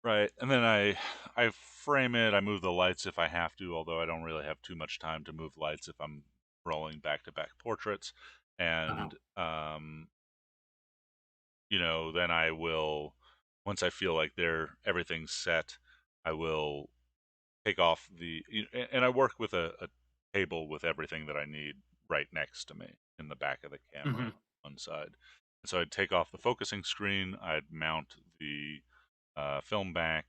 [SPEAKER 1] right, and then I frame it. I move the lights if I have to, although I don't really have too much time to move lights if I'm rolling back-to-back portraits.
[SPEAKER 2] Uh-huh.
[SPEAKER 1] And then I will, once I feel like everything's set, I will take off and I work with a table with everything that I need right next to me in the back of the camera
[SPEAKER 2] Hmm.
[SPEAKER 1] on one side. And so I'd take off the focusing screen, I'd mount the film back,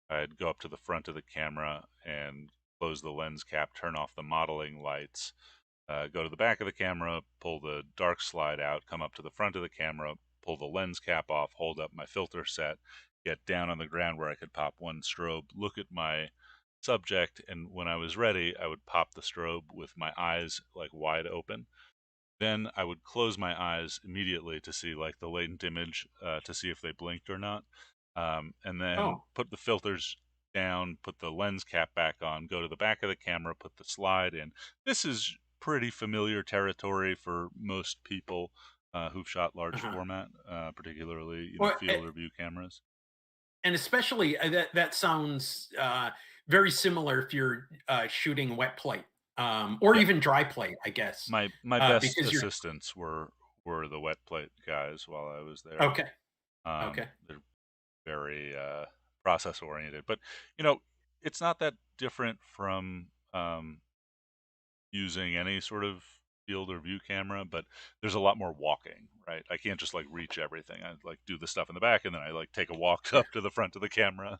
[SPEAKER 1] I'd go up to the front of the camera and close the lens cap, turn off the modeling lights, go to the back of the camera, pull the dark slide out, come up to the front of the camera, pull the lens cap off, hold up my filter set, get down on the ground where I could pop one strobe, look at my subject, and when I was ready, I would pop the strobe with my eyes like wide open. Then I would close my eyes immediately to see like the latent image to see if they blinked or not, and then
[SPEAKER 2] Oh,
[SPEAKER 1] put the filters down, put the lens cap back on, go to the back of the camera, put the slide in. This is pretty familiar territory for most people who've shot large
[SPEAKER 2] uh-huh.
[SPEAKER 1] format, particularly
[SPEAKER 2] Well,
[SPEAKER 1] field or view cameras.
[SPEAKER 2] and especially that sounds very similar if you're shooting wet plate, or
[SPEAKER 1] Yeah,
[SPEAKER 2] even dry plate, I guess,
[SPEAKER 1] my best
[SPEAKER 2] because you're
[SPEAKER 1] assistants were the wet plate guys while I was there.
[SPEAKER 2] okay. Okay.
[SPEAKER 1] They're very process oriented, but you know, it's not that different from using any sort of field or view camera, but there's a lot more walking, right? I can't just like reach everything. I like do the stuff in the back and then I like take a walk
[SPEAKER 2] Yeah.
[SPEAKER 1] up to the front of the camera.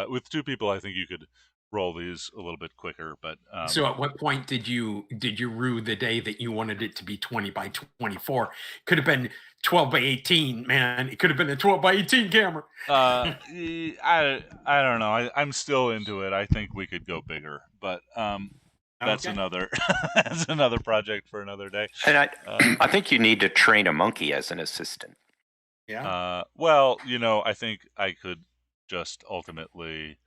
[SPEAKER 1] With two people, I think you could roll these a little bit quicker, but
[SPEAKER 2] So at what point did you rue the day that you wanted it to be 20 by 24? Could have been 12 by 18, man. It could have been a 12 by 18 camera.
[SPEAKER 1] I don't know. I'm still into it. I think we could go bigger, but that's
[SPEAKER 2] Okay.
[SPEAKER 1] another that's another project for another day.
[SPEAKER 3] And I,
[SPEAKER 1] Uh,
[SPEAKER 3] I think you need to train a monkey as an assistant.
[SPEAKER 2] Yeah.
[SPEAKER 1] well, I think I could just ultimately.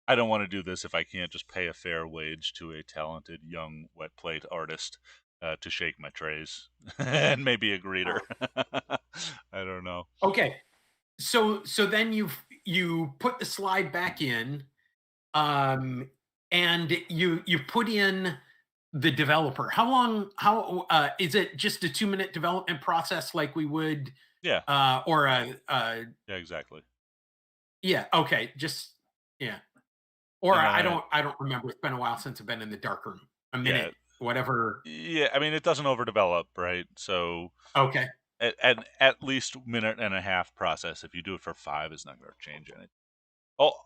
[SPEAKER 1] I don't want to do this if I can't just pay a fair wage to a talented young wet plate artist to shake my trays and maybe a greeter.
[SPEAKER 2] Oh,
[SPEAKER 1] I don't know.
[SPEAKER 2] okay. So then you put the slide back in, um, and you put in the developer. How is it just a 2-minute development process like we would,
[SPEAKER 1] Yeah,
[SPEAKER 2] or a
[SPEAKER 1] yeah, exactly.
[SPEAKER 2] yeah, okay, just yeah. Or
[SPEAKER 1] And then
[SPEAKER 2] I don't remember. It's been a while since I've been in the dark room. A
[SPEAKER 1] yeah,
[SPEAKER 2] minute, whatever.
[SPEAKER 1] yeah. I mean, it doesn't overdevelop, right? So
[SPEAKER 2] Okay.
[SPEAKER 1] at least minute and a half process. If you do it for 5, it's not going to change anything.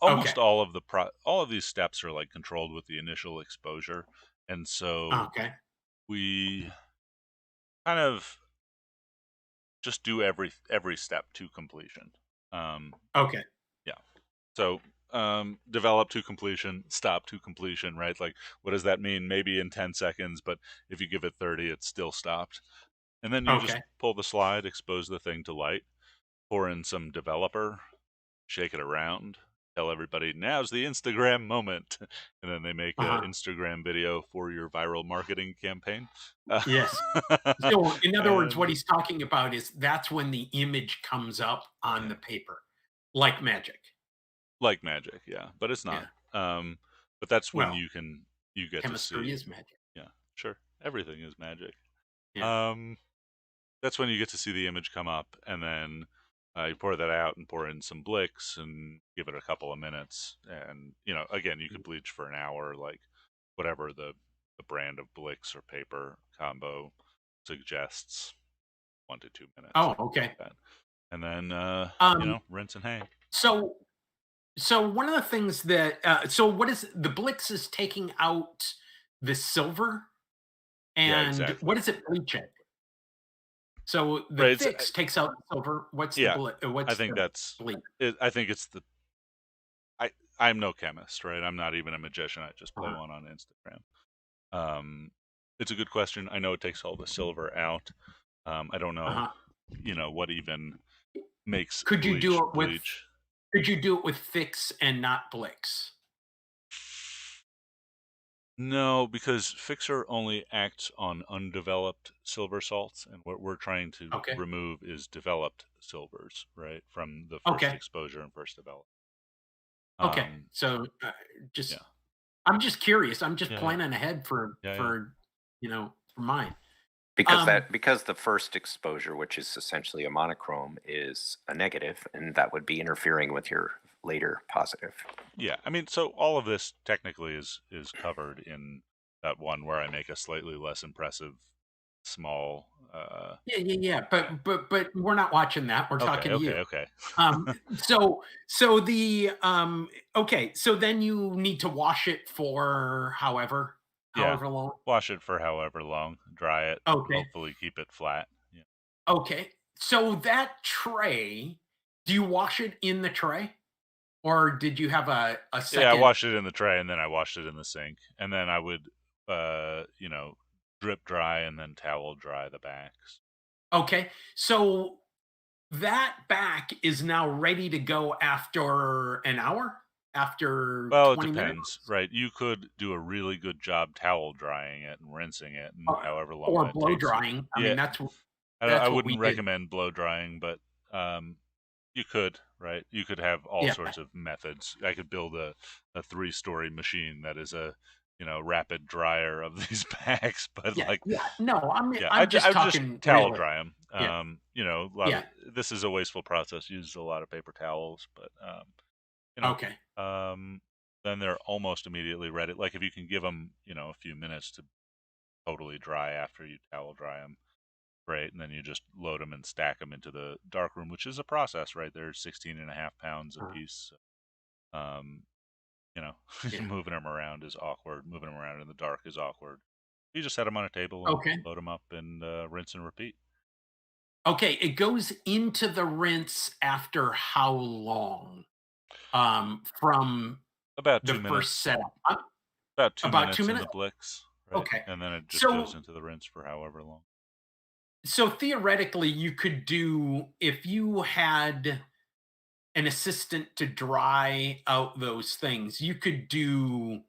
[SPEAKER 2] Okay.
[SPEAKER 1] Almost all of these steps are like controlled with the initial exposure, and so
[SPEAKER 2] Okay.
[SPEAKER 1] we kind of just do every step to completion. Um,
[SPEAKER 2] Okay.
[SPEAKER 1] yeah. So develop to completion, stop to completion, right? Like, what does that mean? Maybe in 10 seconds, but if you give it 30, it's still stopped. And then you just
[SPEAKER 2] Okay.
[SPEAKER 1] pull the slide, expose the thing to light, pour in some developer, shake it around, tell everybody now's the Instagram moment, and then they make an
[SPEAKER 2] Uh-huh.
[SPEAKER 1] Instagram video for your viral marketing campaign. Uh,
[SPEAKER 2] Yes. So, in other words, what
[SPEAKER 1] and
[SPEAKER 2] he's talking about is that's when the image comes up on
[SPEAKER 1] yeah,
[SPEAKER 2] the paper, like magic.
[SPEAKER 1] like magic, yeah, but it's not.
[SPEAKER 2] Yeah.
[SPEAKER 1] Um, but that's when
[SPEAKER 2] Well,
[SPEAKER 1] you get to
[SPEAKER 2] chemistry
[SPEAKER 1] see,
[SPEAKER 2] is magic.
[SPEAKER 1] yeah, sure, everything is magic.
[SPEAKER 2] Yeah.
[SPEAKER 1] Um, that's when you get to see the image come up, and then you pour that out and pour in some Blix and give it a couple of minutes. And again, you could bleach for an hour, like whatever the brand of Blix or paper combo suggests, 1 to 2 minutes,
[SPEAKER 2] Oh,
[SPEAKER 1] something like
[SPEAKER 2] okay.
[SPEAKER 1] that. And then
[SPEAKER 2] Um,
[SPEAKER 1] rinse and hang.
[SPEAKER 2] so so one of the things that so what is the Blix is taking out the silver,
[SPEAKER 1] Yeah,
[SPEAKER 2] and
[SPEAKER 1] exactly.
[SPEAKER 2] what is it bleaching? So the
[SPEAKER 1] Right.
[SPEAKER 2] fix takes out the silver. What's the
[SPEAKER 1] Yeah,
[SPEAKER 2] ble
[SPEAKER 1] I
[SPEAKER 2] what's
[SPEAKER 1] think
[SPEAKER 2] the
[SPEAKER 1] that's
[SPEAKER 2] bleach?
[SPEAKER 1] it. I think it's I'm no chemist, right? I'm not even a magician. I just play
[SPEAKER 2] Uh-huh.
[SPEAKER 1] one on Instagram. Um, it's a good question. I know it takes all the silver out. I don't know,
[SPEAKER 2] Uh-huh.
[SPEAKER 1] what even makes
[SPEAKER 2] Could you do
[SPEAKER 1] bleach
[SPEAKER 2] it with
[SPEAKER 1] bleach.
[SPEAKER 2] Fix and not Blix?
[SPEAKER 1] No, because Fixer only acts on undeveloped silver salts, and what we're trying to
[SPEAKER 2] Okay.
[SPEAKER 1] remove is developed silvers, right, from the first
[SPEAKER 2] Okay.
[SPEAKER 1] exposure and first development.
[SPEAKER 2] Okay.
[SPEAKER 1] Um,
[SPEAKER 2] So
[SPEAKER 1] yeah,
[SPEAKER 2] just I'm just curious. I'm just
[SPEAKER 1] yeah, yeah,
[SPEAKER 2] planning ahead
[SPEAKER 1] yeah, yeah.
[SPEAKER 2] for mine.
[SPEAKER 3] Because because the first exposure, which is essentially a monochrome, is a negative, and that would be interfering with your later positive.
[SPEAKER 1] Yeah, I mean, so all of this technically is covered in that one where I make a slightly less impressive small.
[SPEAKER 2] Yeah, yeah, yeah.
[SPEAKER 1] Yeah.
[SPEAKER 2] But we're not watching that. We're
[SPEAKER 1] Okay,
[SPEAKER 2] talking to
[SPEAKER 1] okay,
[SPEAKER 2] you.
[SPEAKER 1] okay.
[SPEAKER 2] Um, so the okay, so then you need to wash it for
[SPEAKER 1] Yeah,
[SPEAKER 2] however long.
[SPEAKER 1] wash it for however long, dry it,
[SPEAKER 2] Okay.
[SPEAKER 1] hopefully keep it flat. Yeah,
[SPEAKER 2] Okay. So that tray, do you wash it in the tray? Or did you have a
[SPEAKER 1] yeah. I
[SPEAKER 2] second?
[SPEAKER 1] washed it in the tray and then I washed it in the sink, and then I would, drip dry and then towel dry the backs.
[SPEAKER 2] Okay. So that back is now ready to go after an hour? After
[SPEAKER 1] Well, it
[SPEAKER 2] 20
[SPEAKER 1] depends,
[SPEAKER 2] minutes?
[SPEAKER 1] right? You could do a really good job towel drying it and rinsing it, and
[SPEAKER 2] Or,
[SPEAKER 1] however long
[SPEAKER 2] or
[SPEAKER 1] that
[SPEAKER 2] blow
[SPEAKER 1] takes you.
[SPEAKER 2] drying. I
[SPEAKER 1] Yeah,
[SPEAKER 2] mean,
[SPEAKER 1] I
[SPEAKER 2] that's what we
[SPEAKER 1] wouldn't
[SPEAKER 2] did.
[SPEAKER 1] recommend blow drying, but you could, right? You could have all
[SPEAKER 2] Yeah.
[SPEAKER 1] sorts of methods. I could build a 3-story machine that is a rapid dryer of these packs, but
[SPEAKER 2] Yeah.
[SPEAKER 1] like,
[SPEAKER 2] Yeah. No,
[SPEAKER 1] yeah,
[SPEAKER 2] I'm
[SPEAKER 1] I
[SPEAKER 2] just
[SPEAKER 1] would just
[SPEAKER 2] talking
[SPEAKER 1] towel
[SPEAKER 2] really.
[SPEAKER 1] dry them.
[SPEAKER 2] Yeah.
[SPEAKER 1] A lot of
[SPEAKER 2] Yeah.
[SPEAKER 1] this is a wasteful process. Uses a lot of paper towels, but you
[SPEAKER 2] Okay.
[SPEAKER 1] know, then they're almost immediately ready. Like if you can give them, a few minutes to totally dry after you towel dry them, great. And then you just load them and stack them into the darkroom, which is a process, right? They're 16 and a half pounds a
[SPEAKER 2] Uh,
[SPEAKER 1] piece. Um, you know,
[SPEAKER 2] yeah.
[SPEAKER 1] moving them around is awkward. Moving them around in the dark is awkward. You just set them on a table and
[SPEAKER 2] Okay.
[SPEAKER 1] load them up and rinse and repeat.
[SPEAKER 2] Okay. It goes into the rinse after how long? From
[SPEAKER 1] About
[SPEAKER 2] the
[SPEAKER 1] two
[SPEAKER 2] first
[SPEAKER 1] minutes.
[SPEAKER 2] setup.
[SPEAKER 1] About two
[SPEAKER 2] About two
[SPEAKER 1] minutes in the
[SPEAKER 2] minutes?
[SPEAKER 1] Blix, right?
[SPEAKER 2] Okay.
[SPEAKER 1] And then it just goes
[SPEAKER 2] So
[SPEAKER 1] into the rinse for however long.
[SPEAKER 2] so theoretically, you could do if you had an assistant to dry out those things, you could do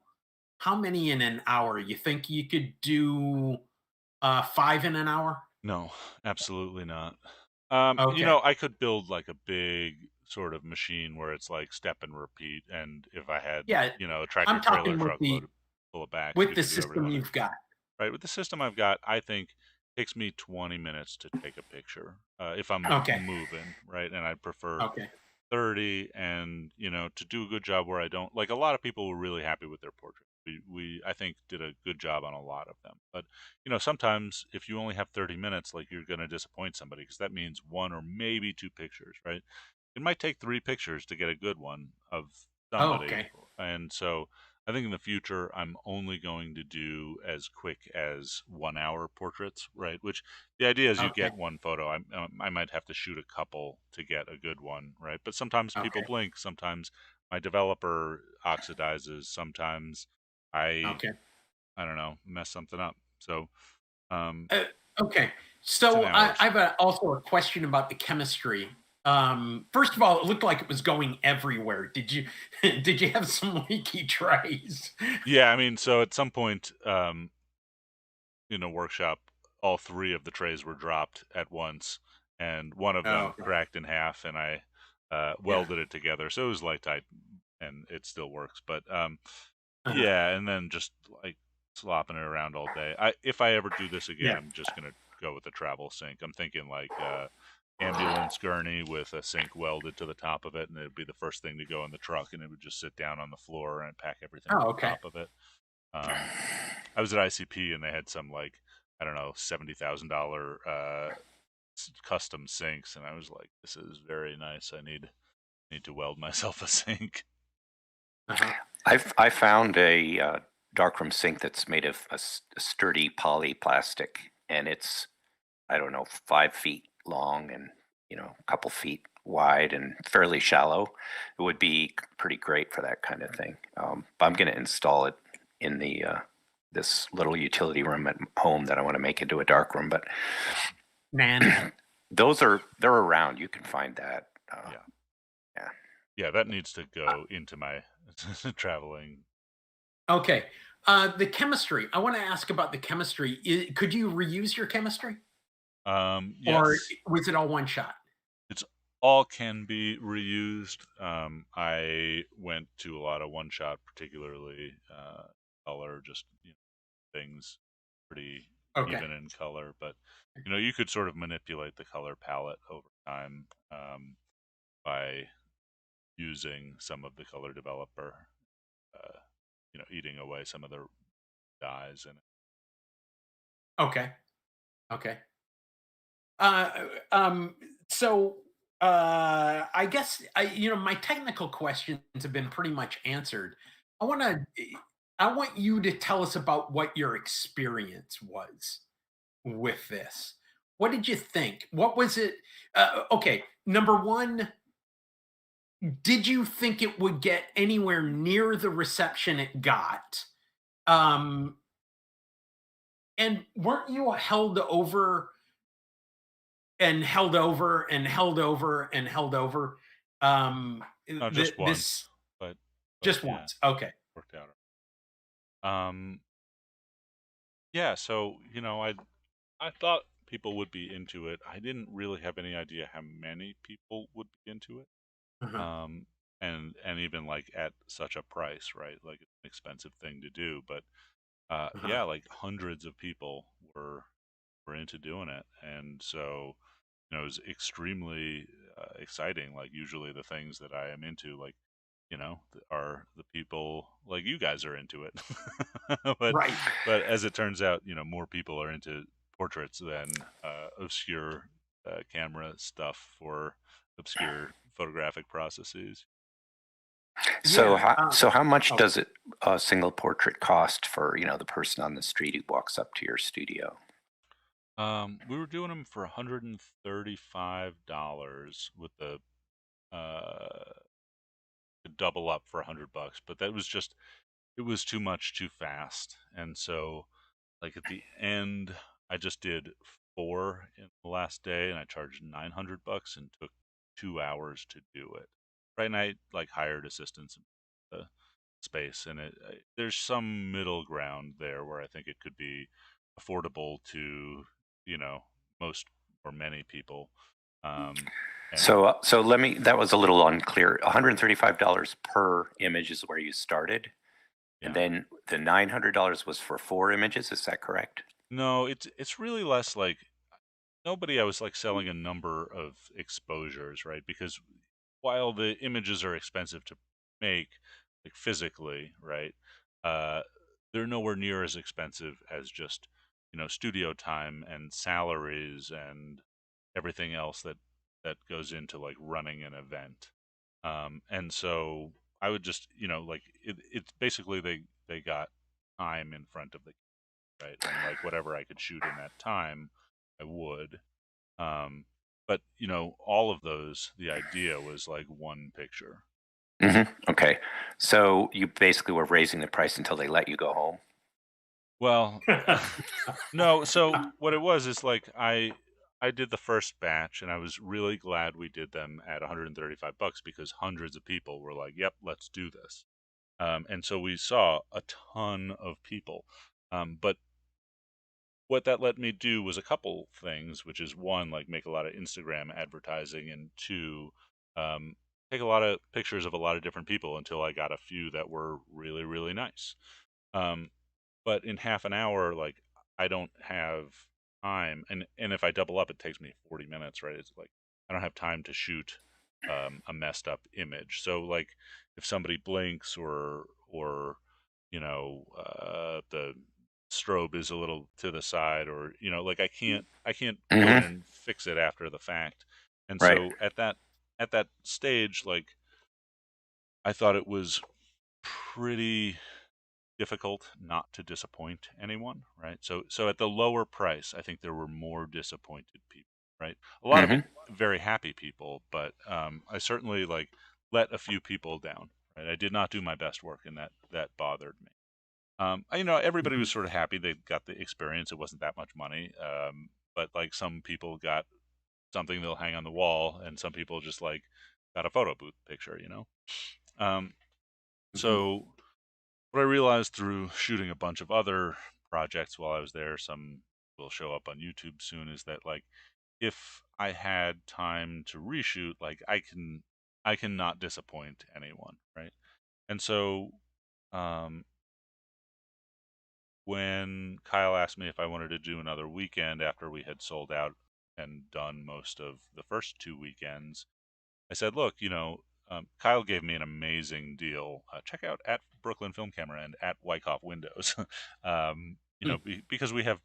[SPEAKER 2] how many in an hour? You think you could do 5 in an hour?
[SPEAKER 1] No, absolutely not.
[SPEAKER 2] Okay.
[SPEAKER 1] I could build like a big sort of machine where it's like step and repeat, and if I had,
[SPEAKER 2] Yeah,
[SPEAKER 1] a tractor
[SPEAKER 2] I'm
[SPEAKER 1] trailer
[SPEAKER 2] talking
[SPEAKER 1] truck loaded full of backs,
[SPEAKER 2] with
[SPEAKER 1] we
[SPEAKER 2] the
[SPEAKER 1] could do every
[SPEAKER 2] system
[SPEAKER 1] one of
[SPEAKER 2] you've got.
[SPEAKER 1] right. With the system I've got, I think it takes me 20 minutes to take a picture if I'm
[SPEAKER 2] Okay.
[SPEAKER 1] moving, right? And I'd prefer
[SPEAKER 2] Okay.
[SPEAKER 1] 30, and to do a good job where I don't like. A lot of people were really happy with their portrait. We I think did a good job on a lot of them, but sometimes if you only have 30 minutes, like, you're going to disappoint somebody, because that means one or maybe two pictures, right? It might take 3 pictures to get a good one of
[SPEAKER 2] Oh,
[SPEAKER 1] somebody.
[SPEAKER 2] okay.
[SPEAKER 1] And so I think in the future I'm only going to do as quick as 1 hour portraits, right? Which the idea is you
[SPEAKER 2] Okay.
[SPEAKER 1] get one photo. I might have to shoot a couple to get a good one, right? But sometimes people
[SPEAKER 2] Okay.
[SPEAKER 1] blink. Sometimes my developer oxidizes. Sometimes I
[SPEAKER 2] Okay.
[SPEAKER 1] I don't know, mess something up. So um,
[SPEAKER 2] Uh, okay.
[SPEAKER 1] it's an
[SPEAKER 2] So I
[SPEAKER 1] hours.
[SPEAKER 2] have also a question about the chemistry. First of all, it looked like it was going everywhere. Did you did you have some leaky trays?
[SPEAKER 1] Yeah, I mean, so at some point in a workshop, all 3 of the trays were dropped at once, and one of
[SPEAKER 2] Oh,
[SPEAKER 1] them
[SPEAKER 2] okay.
[SPEAKER 1] cracked in half, and I
[SPEAKER 2] Yeah.
[SPEAKER 1] welded it together. So it was light tight, and it still works. But
[SPEAKER 2] Uh-huh.
[SPEAKER 1] yeah, and then just like slopping it around all day. If I ever do this again,
[SPEAKER 2] Yeah.
[SPEAKER 1] I'm just gonna go with a travel sink. I'm thinking like ambulance gurney with a sink welded to the top of it, and it'd be the first thing to go in the truck, and it would just sit down on the floor and pack everything on
[SPEAKER 2] Oh, okay.
[SPEAKER 1] top of it. I was at ICP and they had some, like, I don't know, $70,000 custom sinks, and I was like, this is very nice. I need to weld myself a sink.
[SPEAKER 2] Uh-huh.
[SPEAKER 3] I found a darkroom sink that's made of a sturdy poly plastic, and it's, I don't know, 5 feet long and a couple feet wide and fairly shallow. It would be pretty great for that kind of thing. But I'm going to install it in the this little utility room at home that I want to make into a dark room. But
[SPEAKER 2] Nan.
[SPEAKER 3] they're around. You can find that.
[SPEAKER 1] Yeah.
[SPEAKER 3] Yeah.
[SPEAKER 1] Yeah, that needs to go into my traveling.
[SPEAKER 2] Okay. The chemistry. I want to ask about the chemistry. Could you reuse your chemistry, or
[SPEAKER 1] Yes,
[SPEAKER 2] was it all one shot?
[SPEAKER 1] it's all can be reused. I went to a lot of one shot, particularly color, just things pretty
[SPEAKER 2] Okay.
[SPEAKER 1] even in color. But you could sort of manipulate the color palette over time by using some of the color developer, uh, eating away some of the dyes in it.
[SPEAKER 2] Okay. Okay. Uh, um, so I guess my technical questions have been pretty much answered. I want to I want you to tell us about what your experience was with this. What did you think? What was it? Okay, number one, did you think it would get anywhere near the reception it got? Um, and weren't you held over and held over and held over and held over?
[SPEAKER 1] Not just
[SPEAKER 2] This
[SPEAKER 1] once, but
[SPEAKER 2] just
[SPEAKER 1] yeah,
[SPEAKER 2] once. Okay.
[SPEAKER 1] worked out. Yeah. So I thought people would be into it. I didn't really have any idea how many people would be into it.
[SPEAKER 2] Uh-huh.
[SPEAKER 1] Um, and even like at such a price, right? Like it's an expensive thing to do, but
[SPEAKER 2] Uh-huh.
[SPEAKER 1] yeah, like hundreds of people were into doing it, and so it was extremely exciting. Like usually the things that I am into, like are the people like you guys are into it, but
[SPEAKER 2] Right.
[SPEAKER 1] as it turns out, more people are into portraits than obscure camera stuff for obscure photographic processes.
[SPEAKER 3] So
[SPEAKER 2] Yeah.
[SPEAKER 3] how much
[SPEAKER 2] Oh,
[SPEAKER 3] does it a single portrait cost for the person on the street who walks up to your studio?
[SPEAKER 1] We were doing them for $135 with the uh, to double up for $100, but that was just it was too much too fast, and so like at the end, I just did four in the last day, and I charged $900 and took 2 hours to do it. Right, and I like hired assistants in the space, and there's some middle ground there where I think it could be affordable to you know most or many people. Um, and
[SPEAKER 3] So let me. That was a little unclear. $135 per image is where you started, and
[SPEAKER 1] yeah,
[SPEAKER 3] then the $900 was for 4 images. Is that correct?
[SPEAKER 1] no, it's really less like nobody. I was like selling a number of exposures, right? Because while the images are expensive to make, like physically, right, uh, they're nowhere near as expensive as just studio time and salaries and everything else that goes into like running an event. And so I would just like it's basically they got time in front of the right, and like whatever I could shoot in that time, I would. Um, but all of those, the idea was like one picture.
[SPEAKER 3] Okay. So you basically were raising the price until they let you go home.
[SPEAKER 1] Well, no. So what it was is like I did the first batch, and I was really glad we did them at $135 because hundreds of people were like, "Yep, let's do this." And so we saw a ton of people. But what that let me do was a couple things, which is one, like make a lot of Instagram advertising, and two, um, take a lot of pictures of a lot of different people until I got a few that were really, really nice. Um, but in half an hour, like I don't have time, and if I double up, it takes me 40 minutes, right? It's like I don't have time to shoot a messed up image. So like if somebody blinks or the strobe is a little to the side, or like I can't go in
[SPEAKER 3] Hmm.
[SPEAKER 1] and fix it after the fact. And
[SPEAKER 3] Right.
[SPEAKER 1] so at that stage, like I thought it was pretty difficult not to disappoint anyone, right? So at the lower price, I think there were more disappointed people. right? A lot of
[SPEAKER 3] Hmm.
[SPEAKER 1] very happy people, but I certainly like let a few people down, right? I did not do my best work, and that bothered me. Everybody
[SPEAKER 2] Mhm.
[SPEAKER 1] was sort of happy they got the experience. It wasn't that much money, but like some people got something they'll hang on the wall, and some people just like got a photo booth picture. Um,
[SPEAKER 2] Mhm.
[SPEAKER 1] so what I realized through shooting a bunch of other projects while I was there, some will show up on YouTube soon, is that like if I had time to reshoot, like I can not disappoint anyone, right? And so um, when Kyle asked me if I wanted to do another weekend after we had sold out and done most of the first 2 weekends, I said, look, Kyle gave me an amazing deal. Check out at Brooklyn Film Camera and at Wyckoff Windows,
[SPEAKER 2] Mm.
[SPEAKER 1] because we have,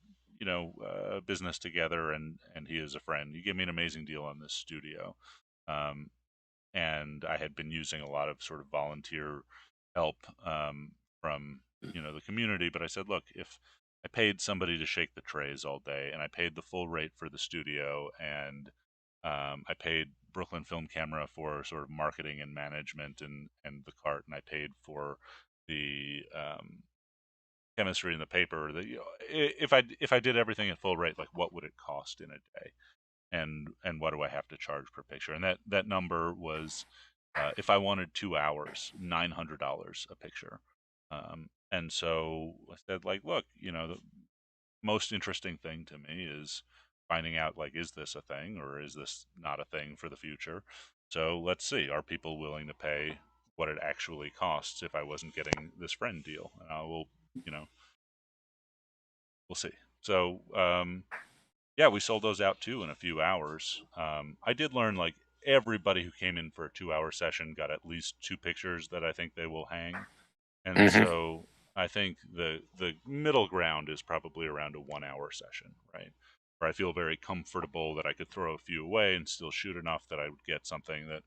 [SPEAKER 1] business together, and he is a friend. He gave me an amazing deal on this studio. Um, and I had been using a lot of sort of volunteer help from the community. But I said, look, if I paid somebody to shake the trays all day, and I paid the full rate for the studio, and I paid Brooklyn Film Camera for sort of marketing and management and the cart, and I paid for the chemistry in the paper. If I did everything at full rate, like what would it cost in a day? And what do I have to charge per picture? And that number was, if I wanted 2 hours, $900 a picture. And so I said, like, look, the most interesting thing to me is finding out, like, is this a thing or is this not a thing for the future? So let's see, are people willing to pay what it actually costs if I wasn't getting this friend deal? And you know, we'll see. So yeah, we sold those out too in a few hours. I did learn like everybody who came in for a 2 hour session got at least two pictures that I think they will hang. And
[SPEAKER 3] Hmm.
[SPEAKER 1] so I think the middle ground is probably around a 1 hour session, right? Where I feel very comfortable that I could throw a few away and still shoot enough that I would get something that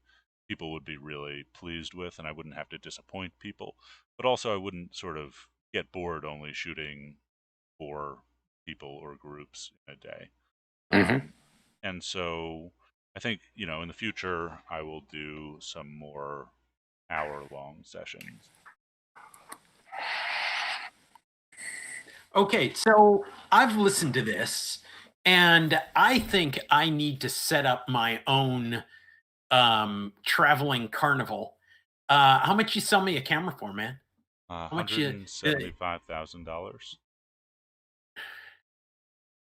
[SPEAKER 1] people would be really pleased with, and I wouldn't have to disappoint people. But also I wouldn't sort of get bored only shooting for people or groups in a day.
[SPEAKER 3] Hmm.
[SPEAKER 1] Um, and so I think, in the future, I will do some more hour-long sessions.
[SPEAKER 2] Okay, so I've listened to this, and I think I need to set up my own traveling carnival. How much you sell me a camera for, man? How much you
[SPEAKER 1] $175,000.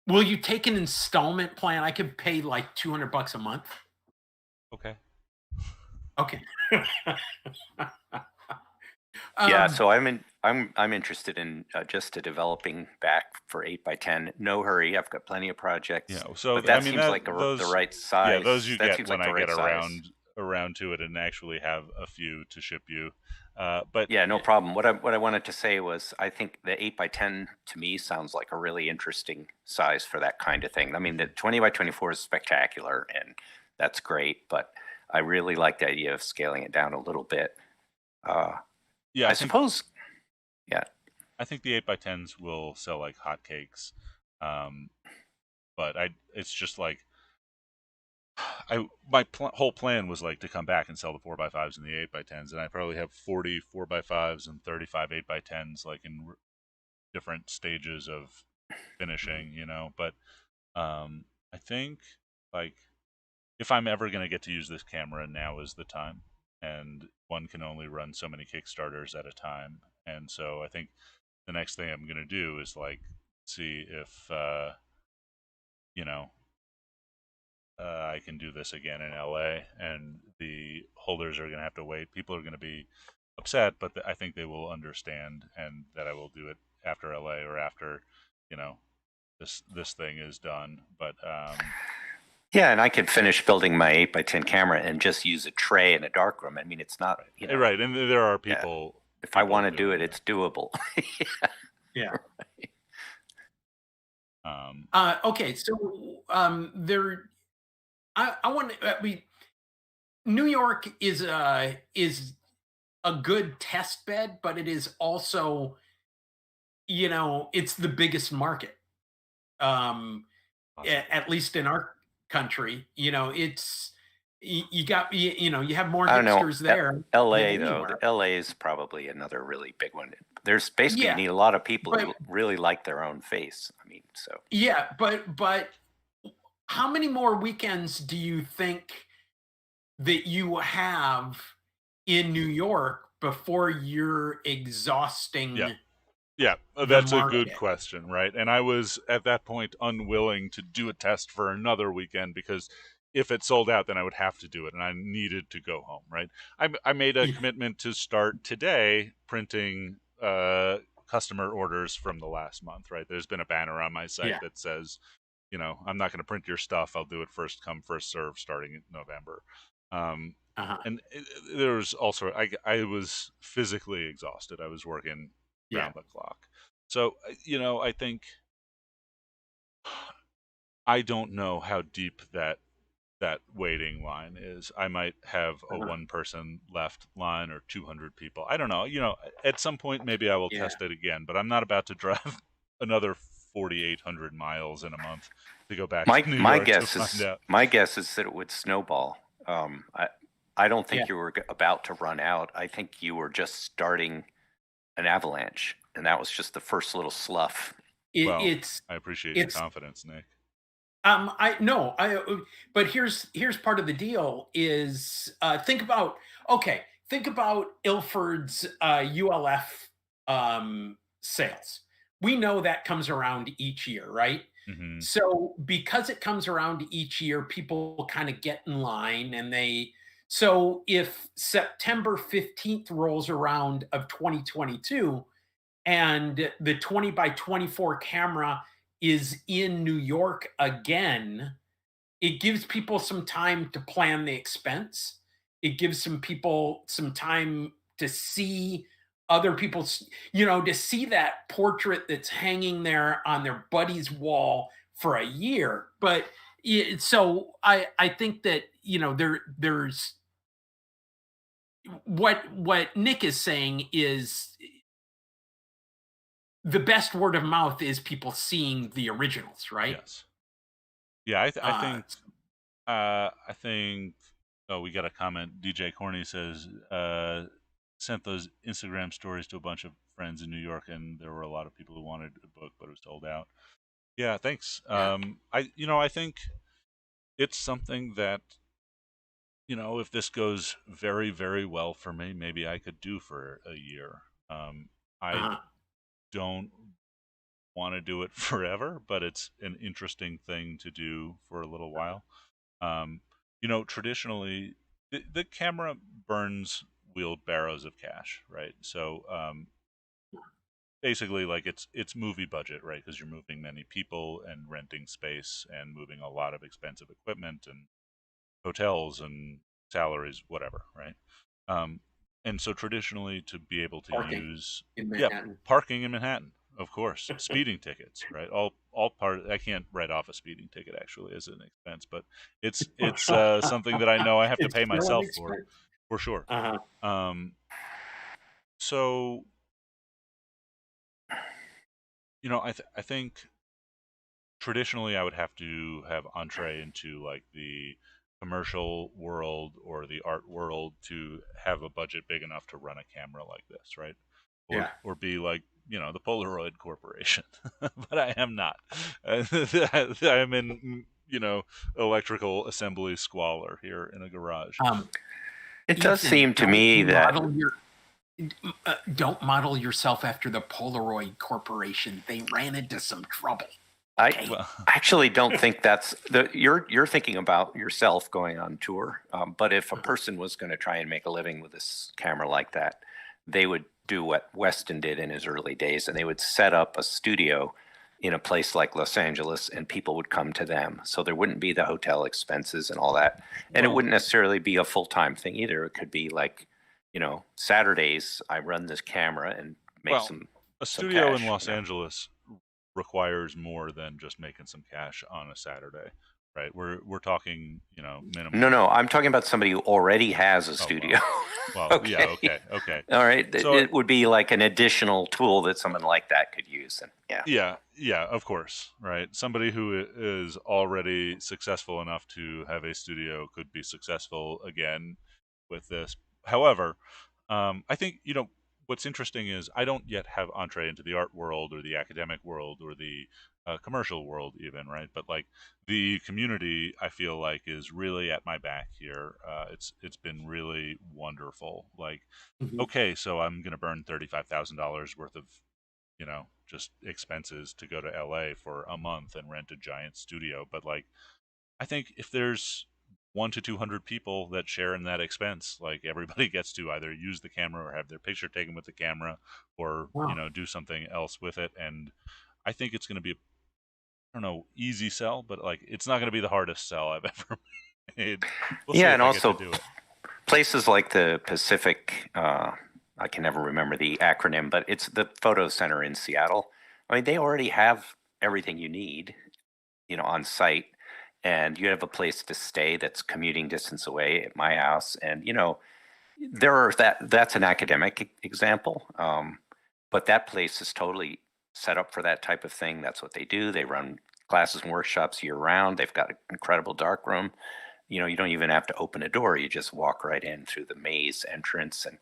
[SPEAKER 2] will you take an installment plan? I could pay like 200 bucks a month.
[SPEAKER 1] Okay.
[SPEAKER 2] Okay.
[SPEAKER 3] Yeah,
[SPEAKER 2] um,
[SPEAKER 3] so I'm interested in just a developing back for 8x10. No hurry. I've got plenty of projects,
[SPEAKER 1] So
[SPEAKER 3] but
[SPEAKER 1] I
[SPEAKER 3] that
[SPEAKER 1] mean
[SPEAKER 3] seems
[SPEAKER 1] that
[SPEAKER 3] like the
[SPEAKER 1] those,
[SPEAKER 3] right
[SPEAKER 1] yeah, those
[SPEAKER 3] size.
[SPEAKER 1] you
[SPEAKER 3] That
[SPEAKER 1] get
[SPEAKER 3] seems
[SPEAKER 1] when
[SPEAKER 3] like
[SPEAKER 1] I
[SPEAKER 3] the
[SPEAKER 1] get
[SPEAKER 3] right size.
[SPEAKER 1] around to it and actually have a few to ship you. But
[SPEAKER 3] Yeah, no problem. What I wanted to say was I think the 8x10 to me sounds like a really interesting size for that kind of thing. I mean, the 20x24 is spectacular and that's great, but I really like the idea of scaling it down a little bit. Uh,
[SPEAKER 1] yeah,
[SPEAKER 3] I suppose, yeah.
[SPEAKER 1] I think the 8x10s will sell like hotcakes. Um, but it's just like my whole plan was like to come back and sell the 4x5s and the 8x10s, and I probably have 40 4x5s and 35 8x10s, like in different stages of finishing, But I think like if I'm ever going to get to use this camera, now is the time, and one can only run so many Kickstarters at a time, and so I think the next thing I'm going to do is like see if you know I can do this again in LA, and the holders are going to have to wait. People are going to be upset, but I think they will understand, and that I will do it after LA or after, you know, this thing is done. But
[SPEAKER 3] Yeah, and I could finish building my 8x10 camera and just use a tray in a darkroom. I mean, it's not,
[SPEAKER 1] right, right, and there are
[SPEAKER 3] yeah.
[SPEAKER 1] people
[SPEAKER 3] If I
[SPEAKER 1] people
[SPEAKER 3] want to do it,
[SPEAKER 1] doing that.
[SPEAKER 3] it's doable.
[SPEAKER 2] yeah.
[SPEAKER 1] Um,
[SPEAKER 2] Okay, so there. I want to. New York is a good test bed, but it is also, it's the biggest market. Um,
[SPEAKER 1] Possibly.
[SPEAKER 2] at least in our country. You know, it's you got you know, you have more
[SPEAKER 3] I don't know.
[SPEAKER 2] hipsters there than
[SPEAKER 3] LA though,
[SPEAKER 2] anywhere.
[SPEAKER 3] the LA is probably another really big one. There's basically you
[SPEAKER 2] Yeah,
[SPEAKER 3] need a lot of people
[SPEAKER 2] but
[SPEAKER 3] who really like their own face. I mean, so
[SPEAKER 2] yeah, but how many more weekends do you think that you have in New York before you're
[SPEAKER 1] Yeah.
[SPEAKER 2] exhausting
[SPEAKER 1] Yeah,
[SPEAKER 2] the
[SPEAKER 1] that's a good
[SPEAKER 2] market?
[SPEAKER 1] question, right? And I was at that point unwilling to do a test for another weekend because if it sold out, then I would have to do it, and I needed to go home, right? I made a commitment to start today printing customer orders from the last month, right? There's been a banner on my site
[SPEAKER 2] Yeah.
[SPEAKER 1] that says, I'm not going to print your stuff. I'll do it first come, first serve starting in November. Um,
[SPEAKER 2] Uh-huh.
[SPEAKER 1] and there was also, I was physically exhausted. I was working
[SPEAKER 2] Yeah.
[SPEAKER 1] round the clock. So, I think I don't know how deep that waiting line is. I might have a
[SPEAKER 2] Uh-huh.
[SPEAKER 1] one person left line or 200 people. I don't know. At some point maybe I will
[SPEAKER 2] Yeah.
[SPEAKER 1] test it again, but I'm not about to drive another 4,800 miles in a month to go back
[SPEAKER 3] my
[SPEAKER 1] to New
[SPEAKER 3] my
[SPEAKER 1] York to
[SPEAKER 3] guess
[SPEAKER 1] find
[SPEAKER 3] is
[SPEAKER 1] out.
[SPEAKER 3] my guess is that it would snowball. I don't
[SPEAKER 2] Yeah.
[SPEAKER 3] think you were about to run out. I think you were just starting an avalanche, and that was just the first little slough.
[SPEAKER 1] Well,
[SPEAKER 2] It's
[SPEAKER 1] I appreciate your
[SPEAKER 2] it's
[SPEAKER 1] confidence, Nick.
[SPEAKER 2] I no, but here's part of the deal is think about Ilford's ULF sales. We know that comes around each year, right?
[SPEAKER 1] Hmm.
[SPEAKER 2] So because it comes around each year, people kind of get in line and so if September 15th rolls around of 2022 and the 20 by 24 camera is in New York again, it gives people some time to plan the expense. It gives some people some time to see other people's, to see that portrait that's hanging there on their buddy's wall for a year. But so I think that there's what Nick is saying is the best word of mouth is people seeing the originals, right?
[SPEAKER 1] Yes. Yeah,
[SPEAKER 2] Uh,
[SPEAKER 1] I think. Oh, we got a comment. DJ Corny says sent those Instagram stories to a bunch of friends in New York, and there were a lot of people who wanted a book, but it was sold out. Yeah, thanks.
[SPEAKER 2] yeah.
[SPEAKER 1] I think it's something that if this goes very, very well for me, maybe I could do for a year. I
[SPEAKER 2] Uh-huh.
[SPEAKER 1] don't want to do it forever, but it's an interesting thing to do for a little while. Um, Traditionally, the camera burns wheelbarrows of cash, right? So basically, like it's movie budget, right? Because you're moving many people and renting space and moving a lot of expensive equipment and hotels and salaries, whatever, right? Um, and so traditionally, to be able to
[SPEAKER 2] Parking
[SPEAKER 1] use,
[SPEAKER 2] in
[SPEAKER 1] yeah,
[SPEAKER 2] Manhattan.
[SPEAKER 1] parking in Manhattan, of course, speeding tickets, right? All part. I can't write off a speeding ticket actually as an expense, but it's something that I know I have to
[SPEAKER 2] It's
[SPEAKER 1] pay
[SPEAKER 2] still an
[SPEAKER 1] myself
[SPEAKER 2] expense.
[SPEAKER 1] for sure.
[SPEAKER 2] Uh-huh.
[SPEAKER 1] Um, so I think traditionally I would have to have entree into like the commercial world or the art world to have a budget big enough to run a camera like this, right? Or
[SPEAKER 2] Yeah.
[SPEAKER 1] or be like the Polaroid Corporation, but I am not. I'm in electrical assembly squalor here in a garage.
[SPEAKER 2] Um,
[SPEAKER 3] It does
[SPEAKER 2] Ethan,
[SPEAKER 3] seem to me that
[SPEAKER 2] don't model yourself after the Polaroid Corporation. They ran into some trouble.
[SPEAKER 3] I
[SPEAKER 2] Okay.
[SPEAKER 1] Well,
[SPEAKER 3] actually don't think that's you're thinking about yourself going on tour. But if a person was going to try and make a living with this camera like that, they would do what Weston did in his early days, and they would set up a studio in a place like Los Angeles, and people would come to them. So there wouldn't be the hotel expenses and all that, and it
[SPEAKER 2] Well,
[SPEAKER 3] wouldn't necessarily be a full-time thing either. It could be like, Saturdays I run this camera and make
[SPEAKER 1] well, a
[SPEAKER 3] some
[SPEAKER 1] studio in
[SPEAKER 3] cash.
[SPEAKER 1] Los Angeles requires more than just making some cash on a Saturday. right? We're talking, minimum.
[SPEAKER 3] No, I'm talking about somebody who already has a
[SPEAKER 1] Oh
[SPEAKER 3] studio.
[SPEAKER 1] well, well, yeah,
[SPEAKER 3] Okay.
[SPEAKER 1] okay.
[SPEAKER 3] All right.
[SPEAKER 1] So
[SPEAKER 3] It would be like an additional tool that someone like that could use. And yeah.
[SPEAKER 1] yeah, of course, right? Somebody who is already successful enough to have a studio could be successful again with this. However, I think what's interesting is I don't yet have entree into the art world or the academic world or the commercial world, even, right? But like the community, I feel like is really at my back here. It's been really wonderful. Like,
[SPEAKER 2] Mhm.
[SPEAKER 1] okay, so I'm gonna burn $35,000 worth of just expenses to go to LA for a month and rent a giant studio. But like, I think if there's 1 to 200 people that share in that expense, like everybody gets to either use the camera or have their picture taken with the camera or,
[SPEAKER 2] Wow.
[SPEAKER 1] do something else with it. And I think it's going to be, I don't know, easy sell, but like, it's not going to be the hardest sell I've ever made. We'll see
[SPEAKER 3] Yeah.
[SPEAKER 1] if
[SPEAKER 3] And
[SPEAKER 1] I get to
[SPEAKER 3] also
[SPEAKER 1] do it.
[SPEAKER 3] places like the Pacific, I can never remember the acronym, but it's the photo center in Seattle. I mean, they already have everything you need, on site, and you have a place to stay that's commuting distance away at my house. And, that's an academic example. But that place is totally set up for that type of thing. That's what they do. They run classes and workshops year round. They've got an incredible darkroom. You don't even have to open a door. You just walk right in through the maze entrance, and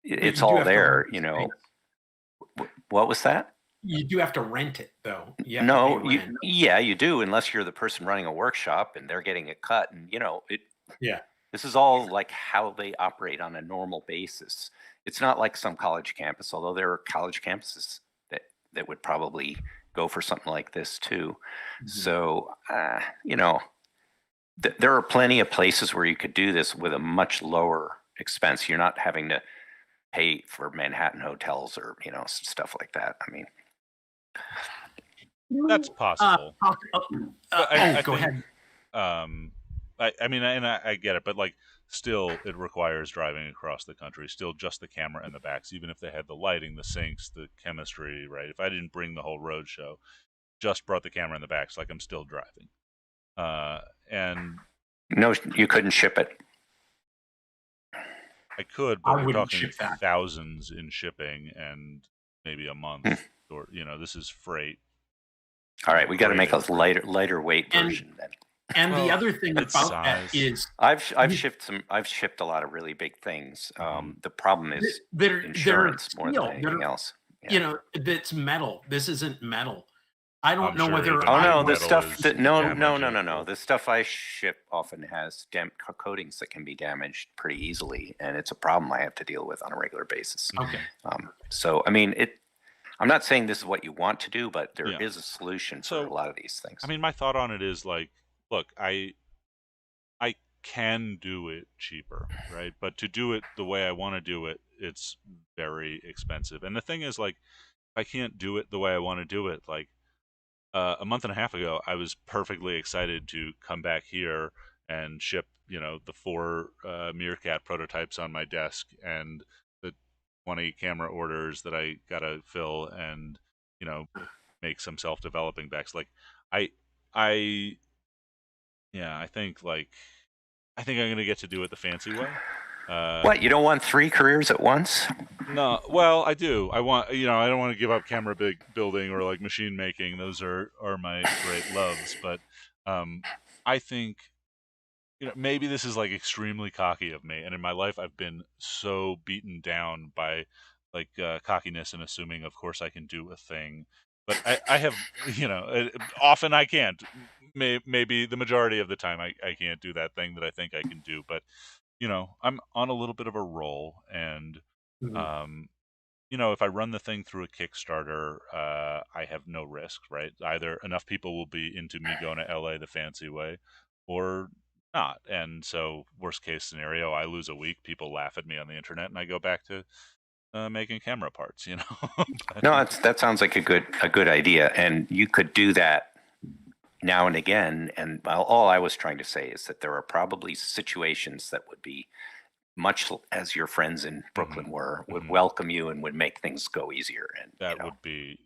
[SPEAKER 2] But
[SPEAKER 3] it's
[SPEAKER 2] you do
[SPEAKER 3] all
[SPEAKER 2] have to rent
[SPEAKER 3] there.
[SPEAKER 2] the space.
[SPEAKER 3] What was that?
[SPEAKER 2] You do have to rent it, though. You have to pay
[SPEAKER 3] No,
[SPEAKER 2] rent.
[SPEAKER 3] yeah, you do, unless you're the person running a workshop and they're getting a cut. And
[SPEAKER 2] Yeah.
[SPEAKER 3] this is all like how they operate on a normal basis. It's not like some college campus, although there are college campuses that would probably go for something like this too.
[SPEAKER 2] Mhm.
[SPEAKER 3] So, there are plenty of places where you could do this with a much lower expense. You're not having to pay for Manhattan hotels or stuff like that. I mean,
[SPEAKER 1] That's possible. But I
[SPEAKER 2] Go
[SPEAKER 1] think
[SPEAKER 2] ahead.
[SPEAKER 1] um I mean, and I get it, but like still it requires driving across the country, still just the camera and the backs, even if they had the lighting, the sinks, the chemistry, right? If I didn't bring the whole road show, just brought the camera and the backs, like I'm still driving. And
[SPEAKER 3] no, you couldn't ship it.
[SPEAKER 1] I could, but
[SPEAKER 2] I
[SPEAKER 1] we're
[SPEAKER 2] wouldn't
[SPEAKER 1] talking
[SPEAKER 2] ship that.
[SPEAKER 1] thousands in shipping and maybe a month,
[SPEAKER 3] Hmm.
[SPEAKER 1] or this is freight,
[SPEAKER 3] All right, we got to make a
[SPEAKER 1] freighted.
[SPEAKER 3] lighter weight
[SPEAKER 2] And
[SPEAKER 3] version then.
[SPEAKER 2] the
[SPEAKER 1] Well,
[SPEAKER 2] other thing
[SPEAKER 1] it's
[SPEAKER 2] about that
[SPEAKER 1] size.
[SPEAKER 2] is
[SPEAKER 3] I've
[SPEAKER 2] you-
[SPEAKER 3] shipped a lot of really big things.
[SPEAKER 1] Hmm.
[SPEAKER 3] The problem is
[SPEAKER 2] they're
[SPEAKER 3] insurance more than
[SPEAKER 2] steel.
[SPEAKER 3] anything else. Yeah.
[SPEAKER 2] That's metal. This isn't metal. I don't
[SPEAKER 1] I'm
[SPEAKER 2] know
[SPEAKER 1] sure
[SPEAKER 2] whether
[SPEAKER 1] even
[SPEAKER 3] Oh
[SPEAKER 2] I
[SPEAKER 3] no,
[SPEAKER 1] big
[SPEAKER 3] the
[SPEAKER 2] was.
[SPEAKER 1] metal
[SPEAKER 3] stuff
[SPEAKER 1] is
[SPEAKER 3] that no,
[SPEAKER 1] damageable.
[SPEAKER 3] The stuff I ship often has coatings that can be damaged pretty easily, and it's a problem I have to deal with on a regular basis.
[SPEAKER 2] Okay.
[SPEAKER 3] So I mean, I'm not saying this is what you want to do, but there
[SPEAKER 1] Yeah.
[SPEAKER 3] is a solution for a
[SPEAKER 1] So,
[SPEAKER 3] lot of these things.
[SPEAKER 1] I mean, my thought on it is like, look, I can do it cheaper, right? But to do it the way I want to do it, it's very expensive. And the thing is, like, if I can't do it the way I want to do it, like a month and a half ago, I was perfectly excited to come back here and ship, the 4 Meerkat prototypes on my desk and the 20 camera orders that I gotta fill and, you know, make some self-developing backs. Like, I, I, yeah, I think I'm gonna get to do it the fancy way.
[SPEAKER 3] What, you don't want 3 careers at once?
[SPEAKER 1] No, well, I do. I want, I don't want to give up camera building or like machine making. Those are my great loves. But I think, maybe this is like extremely cocky of me. And in my life, I've been so beaten down by like cockiness and assuming, of course, I can do a thing. But I have, often I can't. Maybe the majority of the time I can't do that thing that I think I can do. But, I'm on a little bit of a roll. And,
[SPEAKER 2] Mhm.
[SPEAKER 1] um, if I run the thing through a Kickstarter, I have no risk, right? Either enough people will be into me going to LA the fancy way, or not. And so, worst case scenario, I lose a week. People laugh at me on the internet, and I go back to making camera parts. But
[SPEAKER 3] No, that sounds like a good idea, and you could do that now and again. And all I was trying to say is that there are probably situations that would be much as your friends in Brooklyn
[SPEAKER 1] mhm,
[SPEAKER 3] would
[SPEAKER 1] mhm.
[SPEAKER 3] welcome you and would make things go easier. And
[SPEAKER 1] That would be,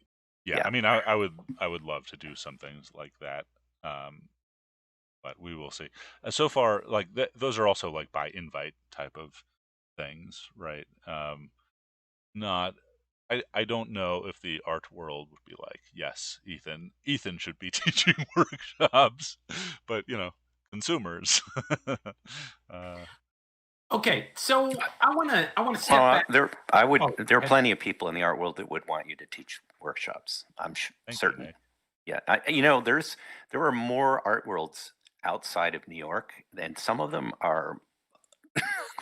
[SPEAKER 1] yeah.
[SPEAKER 3] yeah.
[SPEAKER 1] I mean, I would love to do some things like that. Um, but we will see. So far, like those are also like by invite type of things, right? Not. I don't know if the art world would be like, yes, Ethan should be teaching workshops, but consumers. uh,
[SPEAKER 2] Okay, so I want to step
[SPEAKER 3] Well,
[SPEAKER 2] back. Oh,
[SPEAKER 3] there are
[SPEAKER 2] okay.
[SPEAKER 3] plenty of people in the art world that would want you to teach workshops. I'm
[SPEAKER 1] Thank you,
[SPEAKER 3] certain.
[SPEAKER 1] Nate.
[SPEAKER 3] Yeah, there are more art worlds outside of New York, and some of them are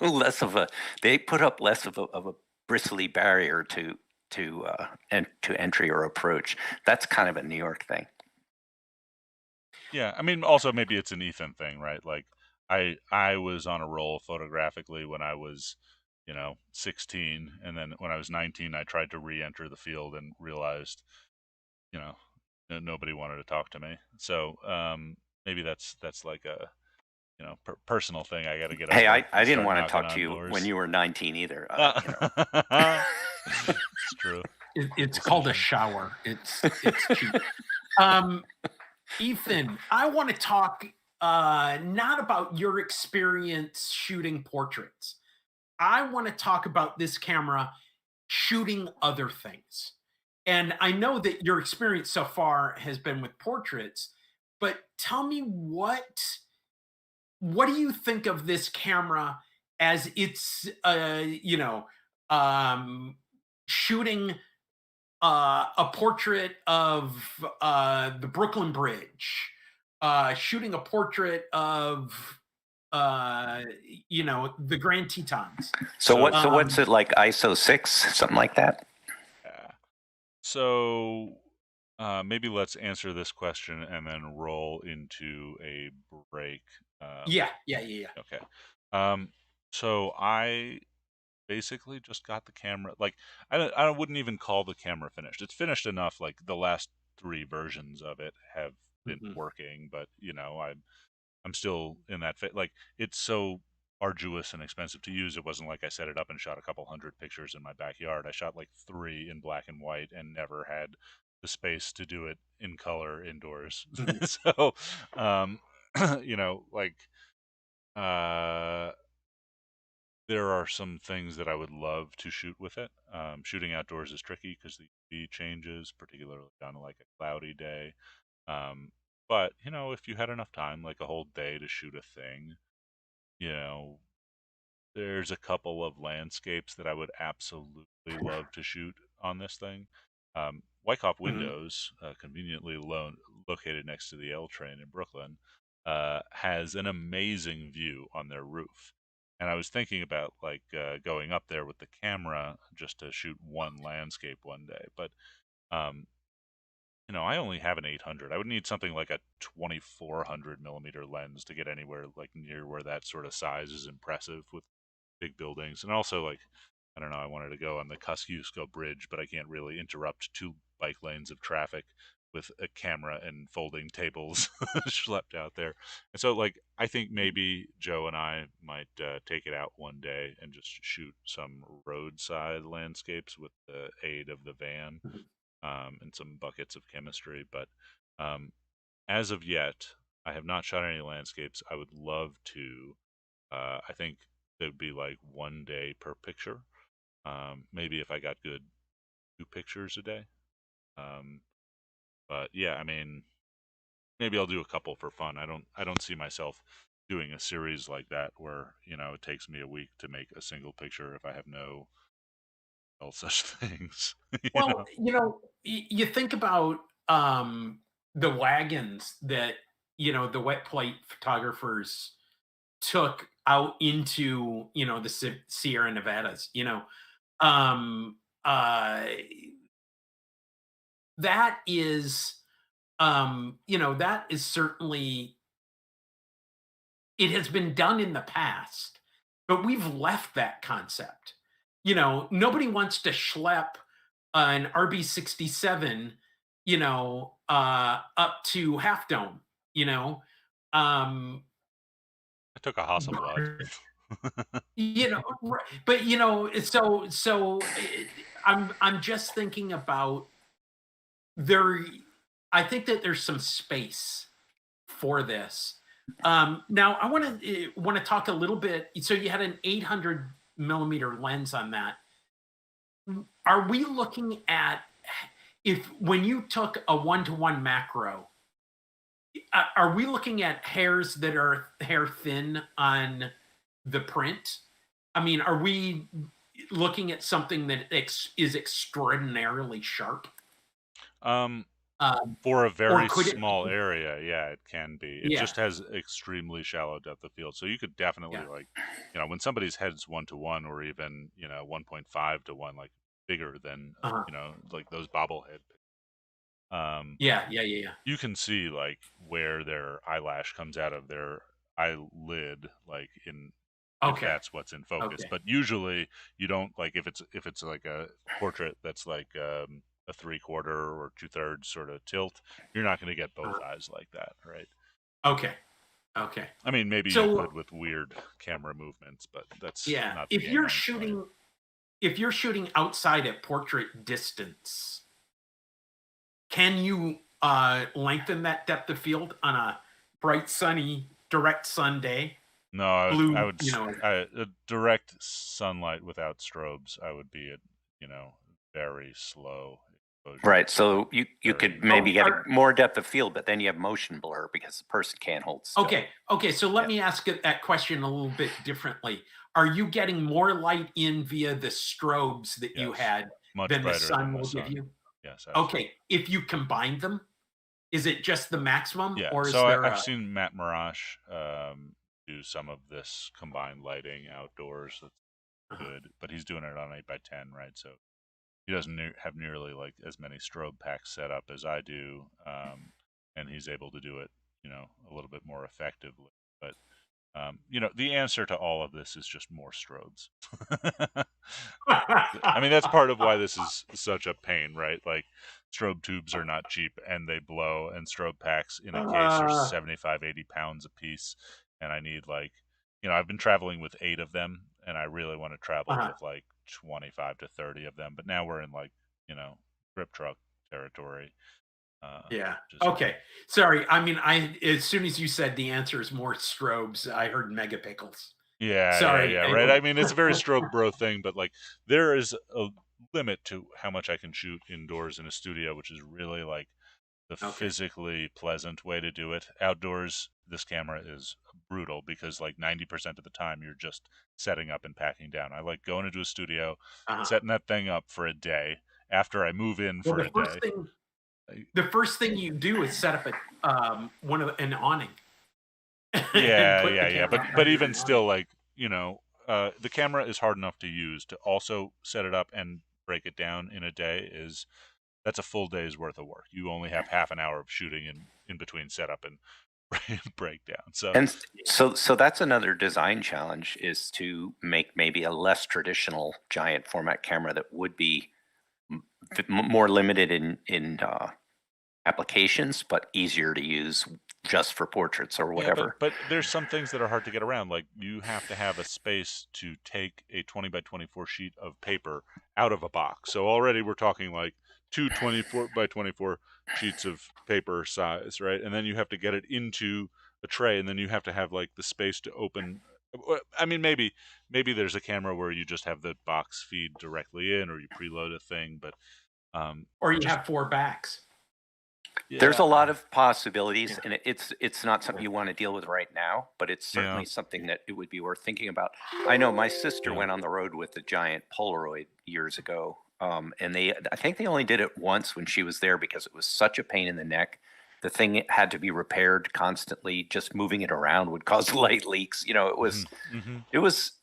[SPEAKER 3] less of a. They put up less of a bristly barrier to entry or approach. That's kind of a New York thing.
[SPEAKER 1] Yeah, I mean, also maybe it's an Ethan thing, right? Like, I was on a roll photographically when I was, 16, and then when I was 19, I tried to re-enter the field and realized, you know, nobody wanted to talk to me. So maybe that's like a personal thing I got to get
[SPEAKER 3] Hey,
[SPEAKER 1] over
[SPEAKER 3] I
[SPEAKER 1] and
[SPEAKER 3] didn't
[SPEAKER 1] start
[SPEAKER 3] want to
[SPEAKER 1] knocking
[SPEAKER 3] talk to
[SPEAKER 1] on
[SPEAKER 3] you when
[SPEAKER 1] doors.
[SPEAKER 3] you were 19 either.
[SPEAKER 1] It's true.
[SPEAKER 2] It's called a
[SPEAKER 1] Decision.
[SPEAKER 2] shower. It's cheap. Ethan, I want to talk not about your experience shooting portraits. I want to talk about this camera shooting other things. And I know that your experience so far has been with portraits, but tell me what do you think of this camera as it's shooting a portrait of the Brooklyn Bridge, shooting a portrait of the Grand Tetons.
[SPEAKER 3] So
[SPEAKER 1] So
[SPEAKER 3] so what's it like? ISO 6, something like that?
[SPEAKER 1] yeah. So maybe let's answer this question and then roll into a break.
[SPEAKER 2] Yeah.
[SPEAKER 1] Okay. Um, so I basically just got the camera. Like I wouldn't even call the camera finished. It's finished enough. Like the last three versions of it have been
[SPEAKER 2] Mhm.
[SPEAKER 1] working, but I'm still in that like it's so arduous and expensive to use. It wasn't like I set it up and shot a couple hundred pictures in my backyard. I shot like three in black and white and never had the space to do it in color indoors.
[SPEAKER 2] Mhm.
[SPEAKER 1] So, um, like uh, there are some things that I would love to shoot with it. Shooting outdoors is tricky because the UV changes, particularly on like a cloudy day. Um, but if you had enough time, like a whole day to shoot a thing, you know, there's a couple of landscapes that I would absolutely love to shoot on this thing. Wyckoff
[SPEAKER 2] Mhm.
[SPEAKER 1] Windows, conveniently located next to the L train in Brooklyn, has an amazing view on their roof. And I was thinking about like going up there with the camera just to shoot one landscape one day, but um, I only have an 800. I would need something like a 2400 millimeter lens to get anywhere like near where that sort of size is impressive with big buildings. And also, like, I don't know, I wanted to go on the Kosciuszko Bridge, but I can't really interrupt two bike lanes of traffic with a camera and folding tables schlepped out there. And so, like, I think maybe Joe and I might take it out one day and just shoot some roadside landscapes with the aid of the van and some buckets of chemistry. But um, as of yet, I have not shot any landscapes. I would love to. I think it would be like one day per picture. Maybe if I got good 2 pictures a day. Um, but yeah, I mean, maybe I'll do a couple for fun. I don't see myself doing a series like that where it takes me a week to make a single picture if I have no all such things. you
[SPEAKER 2] Well,
[SPEAKER 1] know.
[SPEAKER 2] you think about the wagons that the wet plate photographers took out into the Sierra Nevadas. Um, uh, that is that is certainly, it has been done in the past, but we've left that concept. Nobody wants to schlep an RB67, up to Half Dome. You know, um,
[SPEAKER 1] I took a Hasselblad.
[SPEAKER 2] but I'm just thinking about there. I think that there's some space for this. Now I want to talk a little bit. So you had an 800 millimeter lens on that. Are we looking at, if when you took a one-to-one macro, are we looking at hairs that are hair thin on the print? I mean, are we looking at something that is extraordinarily sharp?
[SPEAKER 1] Um,
[SPEAKER 2] Um,
[SPEAKER 1] for a
[SPEAKER 2] or
[SPEAKER 1] very
[SPEAKER 2] could it
[SPEAKER 1] small
[SPEAKER 2] be?
[SPEAKER 1] area, yeah, it can be. It
[SPEAKER 2] Yeah,
[SPEAKER 1] just has extremely shallow depth of field. So you could definitely
[SPEAKER 2] yeah,
[SPEAKER 1] like, when somebody's head's 1 to 1 or even, 1.5 to 1, like bigger than,
[SPEAKER 2] uh-huh.
[SPEAKER 1] like those bobblehead. Um,
[SPEAKER 2] Yeah, yeah, yeah, yeah.
[SPEAKER 1] you can see like where their eyelash comes out of their eyelid, like in if
[SPEAKER 2] Okay,
[SPEAKER 1] that's what's in focus.
[SPEAKER 2] okay.
[SPEAKER 1] But usually you don't like if it's like a portrait that's like a 3/4 or 2/3 sort of tilt. You're not going to get both
[SPEAKER 2] Uh-huh.
[SPEAKER 1] eyes like that, right?
[SPEAKER 2] Okay, okay.
[SPEAKER 1] I mean, maybe you
[SPEAKER 2] So
[SPEAKER 1] could with weird camera movements, but that's
[SPEAKER 2] yeah,
[SPEAKER 1] not the game I'm playing.
[SPEAKER 2] if you're shooting outside at portrait distance, can you lengthen that depth of field on a bright, sunny, direct sun day?
[SPEAKER 1] No, I
[SPEAKER 2] Blue,
[SPEAKER 1] would direct sunlight without strobes. I would be at very slow exposure,
[SPEAKER 3] Right. So you
[SPEAKER 1] very
[SPEAKER 3] could
[SPEAKER 2] oh,
[SPEAKER 3] maybe get a
[SPEAKER 2] are,
[SPEAKER 3] more depth of field, but then you have motion blur because the person can't hold still.
[SPEAKER 2] okay, okay. So let
[SPEAKER 3] Yeah.
[SPEAKER 2] me ask that question a little bit differently. Are you getting more light in via the strobes that you
[SPEAKER 1] yes,
[SPEAKER 2] had
[SPEAKER 1] much
[SPEAKER 2] than the
[SPEAKER 1] brighter than
[SPEAKER 2] sun
[SPEAKER 1] the
[SPEAKER 2] will give
[SPEAKER 1] sun.
[SPEAKER 2] you?
[SPEAKER 1] Yes, absolutely.
[SPEAKER 2] Okay, if you combine them, is it just the maximum,
[SPEAKER 1] Yeah.
[SPEAKER 2] or is
[SPEAKER 1] So
[SPEAKER 2] there
[SPEAKER 1] I've
[SPEAKER 2] a?
[SPEAKER 1] seen Matt Marash do some of this combined lighting outdoors. That's
[SPEAKER 2] Uh-huh,
[SPEAKER 1] good, but he's doing it on 8x10, right? So he doesn't have nearly like as many strobe packs set up as I do, and he's able to do it, a little bit more effectively. But the answer to all of this is just more strobes. I mean, that's part of why this is such a pain, right? Like, strobe tubes are not cheap and they blow, and strobe packs in a case are
[SPEAKER 2] uh,
[SPEAKER 1] 75, 80 pounds a piece. And I need, like, I've been traveling with 8 of them, and I really want to travel
[SPEAKER 2] uh-huh.
[SPEAKER 1] with like 25 to 30 of them. But now we're in, like, grip truck territory.
[SPEAKER 2] Yeah.
[SPEAKER 1] Just,
[SPEAKER 2] Okay. Sorry. I mean, I as soon as you said the answer is more strobes, I heard megapixels.
[SPEAKER 1] yeah, yeah,
[SPEAKER 2] Sorry.
[SPEAKER 1] yeah, right. I mean, it's a very strobe bro thing, but like, there is a limit to how much I can shoot indoors in a studio, which is really like the
[SPEAKER 2] Okay.
[SPEAKER 1] physically pleasant way to do it. Outdoors, this camera is brutal because like 90% of the time you're just setting up and packing down. I like going into a studio,
[SPEAKER 2] Uh-huh.
[SPEAKER 1] setting that thing up for a day. After I move in
[SPEAKER 2] Well,
[SPEAKER 1] for a day,
[SPEAKER 2] the first thing you do is set up an awning and
[SPEAKER 1] yeah,
[SPEAKER 2] put the
[SPEAKER 1] yeah, yeah.
[SPEAKER 2] camera
[SPEAKER 1] But
[SPEAKER 2] up under
[SPEAKER 1] even
[SPEAKER 2] an awning.
[SPEAKER 1] still, like, the camera is hard enough to use. To also set it up and break it down in a day is that's a full day's worth of work. You only have half an hour of shooting in between setup and breakdown. So
[SPEAKER 3] And so that's another design challenge is to make maybe a less traditional giant format camera that would be more limited in applications, but easier to use just for portraits or
[SPEAKER 1] yeah, but
[SPEAKER 3] whatever.
[SPEAKER 1] but there's some things that are hard to get around. Like, you have to have a space to take a 20 by 24 sheet of paper out of a box. So already we're talking like two 24 by 24 sheets of paper size, right? And then you have to get it into a tray, and then you have to have like the space to open. I mean, maybe there's a camera where you just have the box feed directly in, or you preload a thing, but
[SPEAKER 2] Or you
[SPEAKER 1] just
[SPEAKER 2] have four backs.
[SPEAKER 3] There's
[SPEAKER 1] yeah,
[SPEAKER 3] a lot of possibilities,
[SPEAKER 2] Yeah.
[SPEAKER 3] and it's not something you want to deal with right now, but it's
[SPEAKER 1] yeah,
[SPEAKER 3] certainly something that it would be worth thinking about. I know my sister
[SPEAKER 1] yeah.
[SPEAKER 3] went on the road with a giant Polaroid years ago, and I think they only did it once when she was there because it was such a pain in the neck. The thing had to be repaired constantly. Just moving it around would cause light leaks.
[SPEAKER 1] Hmm. Hmm.
[SPEAKER 3] It was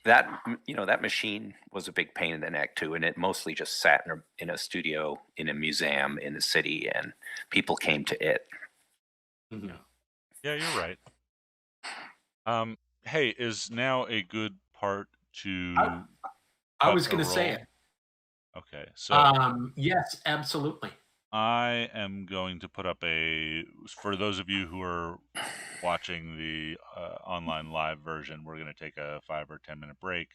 [SPEAKER 3] that machine was a big pain in the neck too, and it mostly just sat in a studio in a museum in the city, and people came to it.
[SPEAKER 2] Mhm.
[SPEAKER 1] Yeah, yeah. You're right. Hey, is now a good part
[SPEAKER 2] I,
[SPEAKER 1] to
[SPEAKER 2] I
[SPEAKER 1] cut
[SPEAKER 2] was
[SPEAKER 1] a
[SPEAKER 2] going to say
[SPEAKER 1] roll?
[SPEAKER 2] it.
[SPEAKER 1] Okay, so
[SPEAKER 2] Yes, absolutely.
[SPEAKER 1] I am going to put up for those of you who are watching the online live version, we're going to take a 5 or 10 minute break,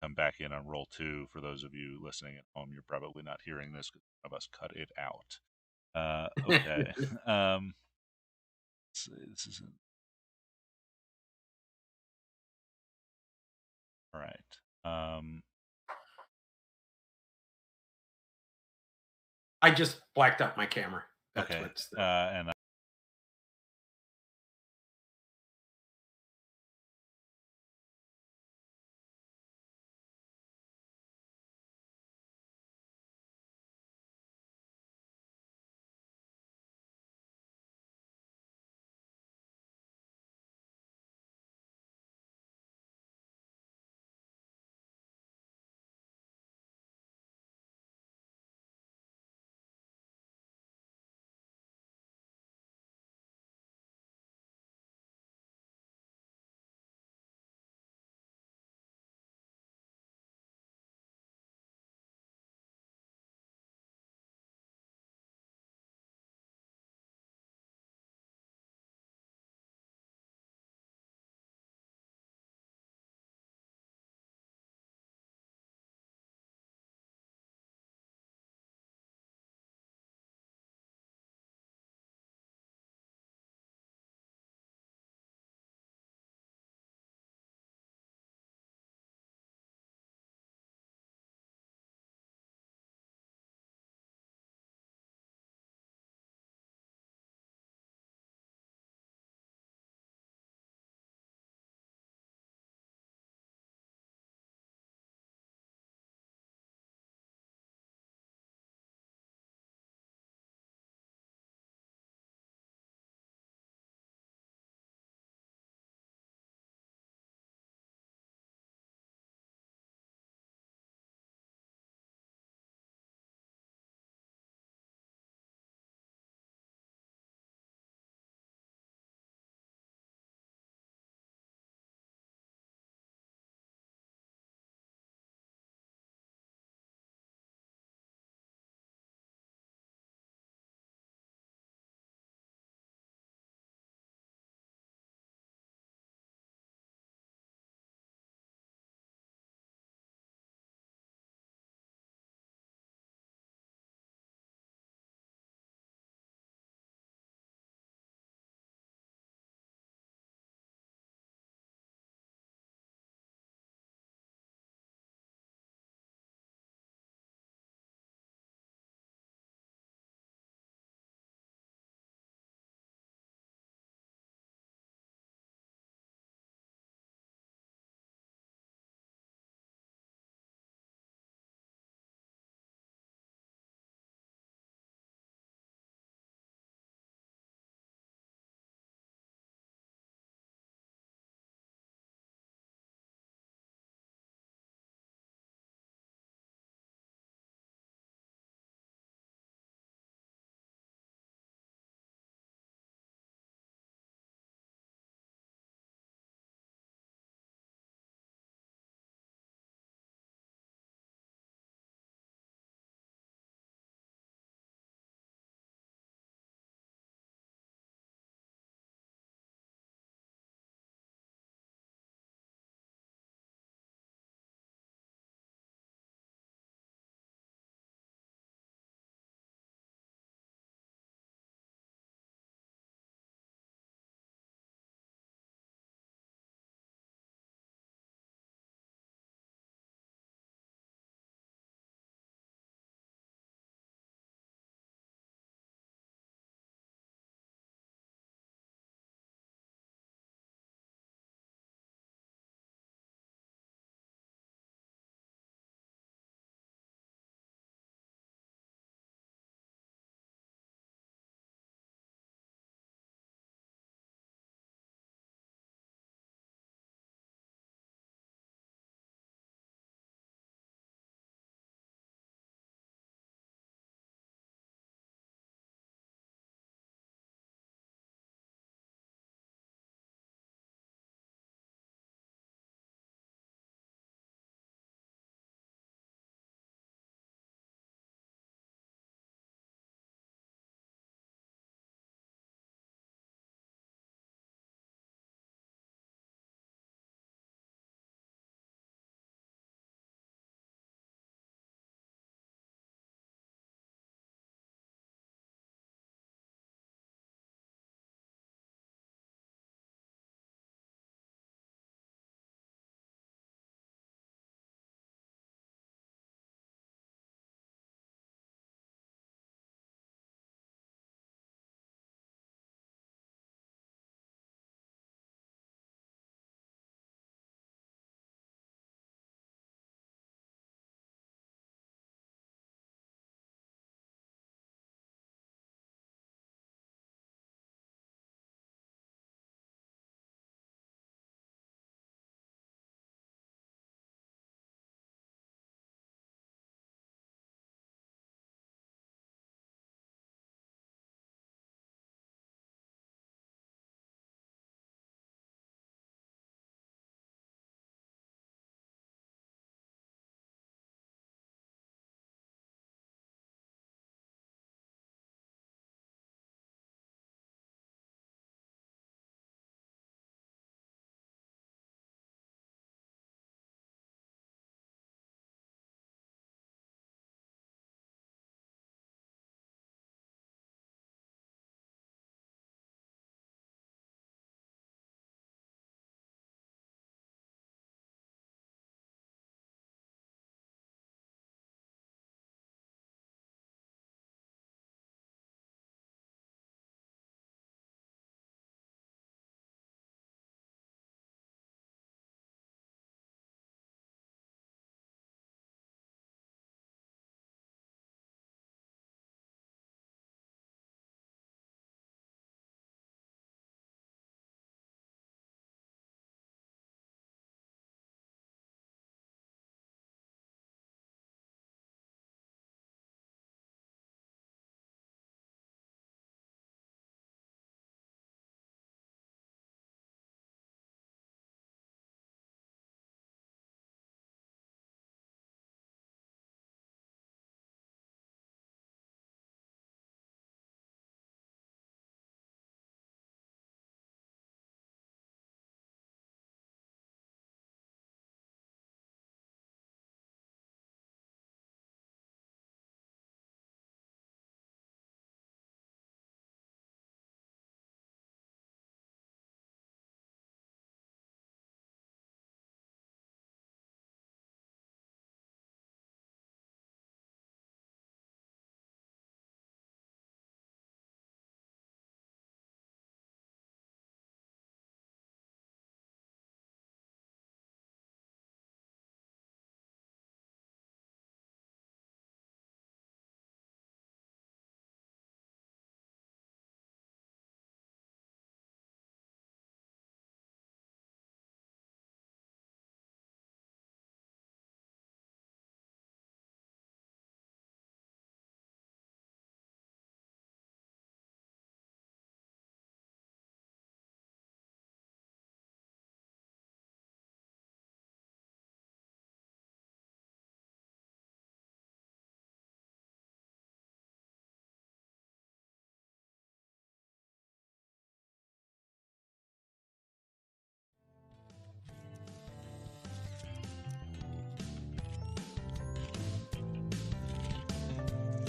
[SPEAKER 1] come back in on roll two. For those of you listening at home, you're probably not hearing this because one of us cut it out. Okay. Let's see, this is All right.
[SPEAKER 2] I just blacked out my camera. That's
[SPEAKER 1] Okay.
[SPEAKER 2] what's
[SPEAKER 1] And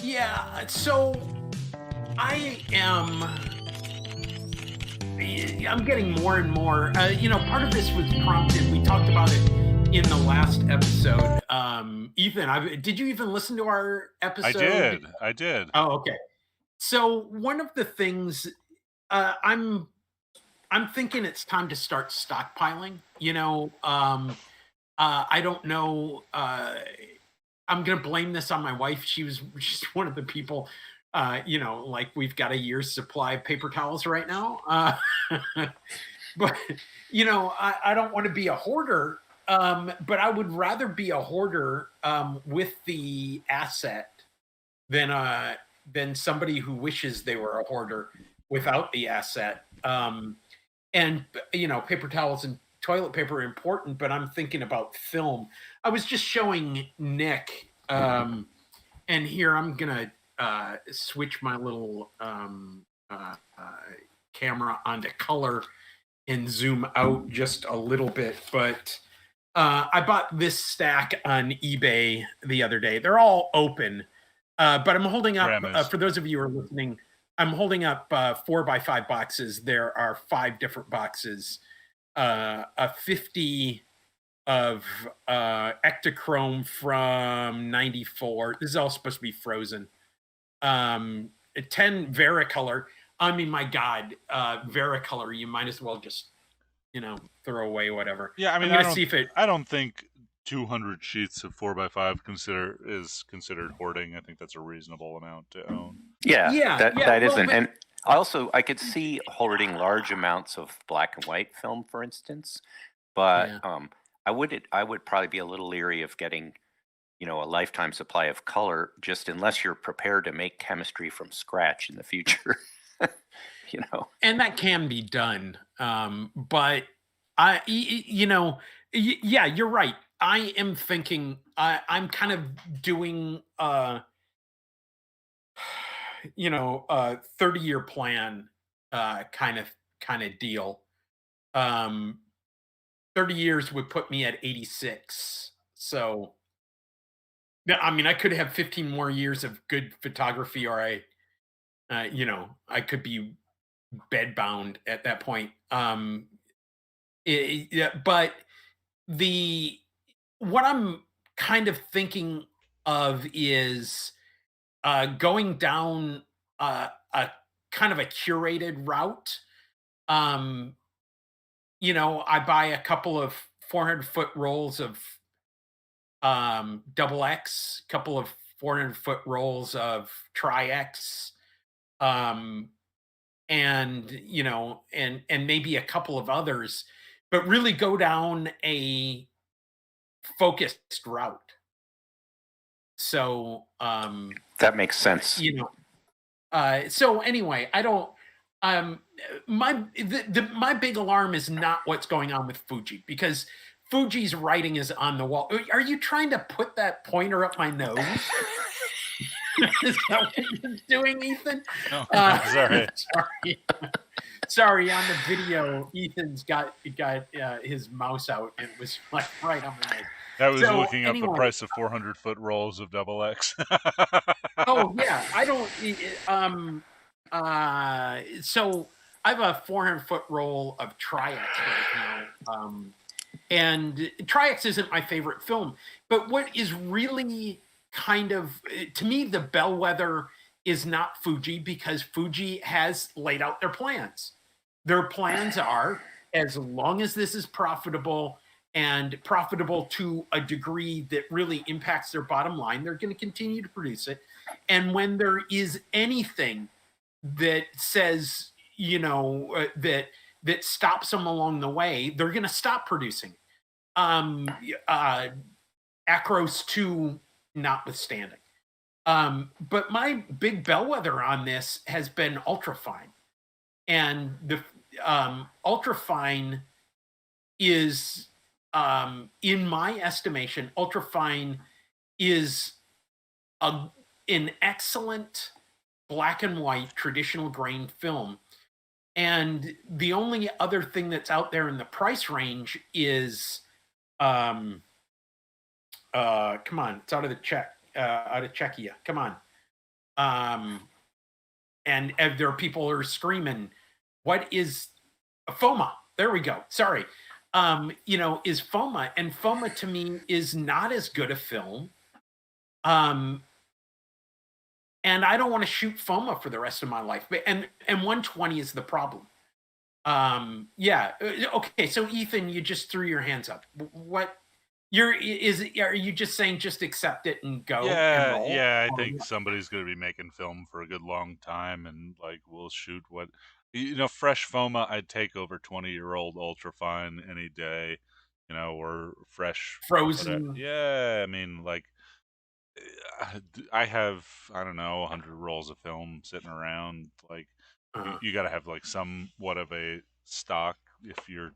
[SPEAKER 2] Yeah, so I'm getting more and more. Part of this was prompted. We talked about it in the last episode. Ethan, did you even listen to our
[SPEAKER 1] I
[SPEAKER 2] episode?
[SPEAKER 1] did. I did.
[SPEAKER 2] Oh, okay. So one of the things I'm thinking it's time to start stockpiling. I don't know. I'm gonna blame this on my wife. She's one of the people. Like we've got a year's supply of paper towels right now. But I don't want to be a hoarder. But I would rather be a hoarder with the asset than somebody who wishes they were a hoarder without the asset. And paper towels and toilet paper are important, but I'm thinking about film. I was just showing Nick, and here I'm gonna switch my little camera onto color and zoom out just a little bit. But I bought this stack on eBay the other day. They're all open, but I'm holding up, for those of you who are listening, I'm holding up 4x5 boxes. There are 5 different boxes, a 50 of Ektachrome from 94. This is all supposed to be frozen. A 10 Varicolor. I mean, my God, Varicolor, you might as well just, throw away whatever.
[SPEAKER 1] Yeah, I mean,
[SPEAKER 2] I'm gonna see if it.
[SPEAKER 1] I don't think 200 sheets of 4x5 is considered hoarding. I think that's a reasonable amount to own.
[SPEAKER 3] Yeah, that isn't.
[SPEAKER 2] But,
[SPEAKER 3] and I could see hoarding large amounts of black and white film, for instance, but I would probably be a little leery of getting, a lifetime supply of color, just unless you're prepared to make chemistry from scratch in the future.
[SPEAKER 2] And that can be done, but yeah, you're right. I am thinking I'm kind of doing a 30-year plan kind of deal. 30 years would put me at 86. So yeah, I mean, I could have 15 more years of good photography, or I could be bedbound at that point. Yeah, but what I'm kind of thinking of is going down a kind of a curated route. I buy a couple of 400-foot rolls of double X, couple of 400-foot rolls of tri X, and and maybe a couple of others, but really go down a focused route. So
[SPEAKER 3] that makes sense.
[SPEAKER 2] So anyway, I don't my big alarm is not what's going on with Fuji, because Fuji's writing is on the wall. Are you trying to put that pointer up my nose? Is that what you're doing, Ethan?
[SPEAKER 1] No, sorry.
[SPEAKER 2] Sorry, on the video, Ethan's got his mouse out and it was like right on my nose.
[SPEAKER 1] That was looking up the price of 400-foot rolls of double X.
[SPEAKER 2] Oh yeah, I don't. So I have a 400-foot roll of Tri-X right now, and Tri-X isn't my favorite film. But what is really kind of, to me, the bellwether is not Fuji, because Fuji has laid out their plans. Their plans are, as long as this is profitable, and profitable to a degree that really impacts their bottom line, they're going to continue to produce it. And when there is anything that says, that stops them along the way, they're going to stop producing. Acros 2 notwithstanding. But my big bellwether on this has been ultrafine. And the ultrafine is, in my estimation, ultrafine is an excellent black and white traditional grain film. And the only other thing that's out there in the price range is, come on, it's out of Czechia. Come on. Um, and there are people who are screaming, "What is FOMA?" There we go. Sorry. Is FOMA, and FOMA to me is not as good a film. Um, and I don't want to shoot FOMA for the rest of my life. But and 120 is the problem. Yeah. Okay. So Ethan, you just threw your hands up. What are you just saying just accept it and go and
[SPEAKER 1] Yeah,
[SPEAKER 2] roll?
[SPEAKER 1] yeah, I
[SPEAKER 2] Or
[SPEAKER 1] think somebody's going to be making film for a good long time, and like we'll shoot what fresh FOMA I'd take over 20-year-old ultrafine any day, or fresh whatever.
[SPEAKER 2] Frozen?
[SPEAKER 1] Yeah, I mean like I have, I don't know, 100 rolls of film sitting around. Like
[SPEAKER 2] Uh,
[SPEAKER 1] you got to have like somewhat of a stock if you're,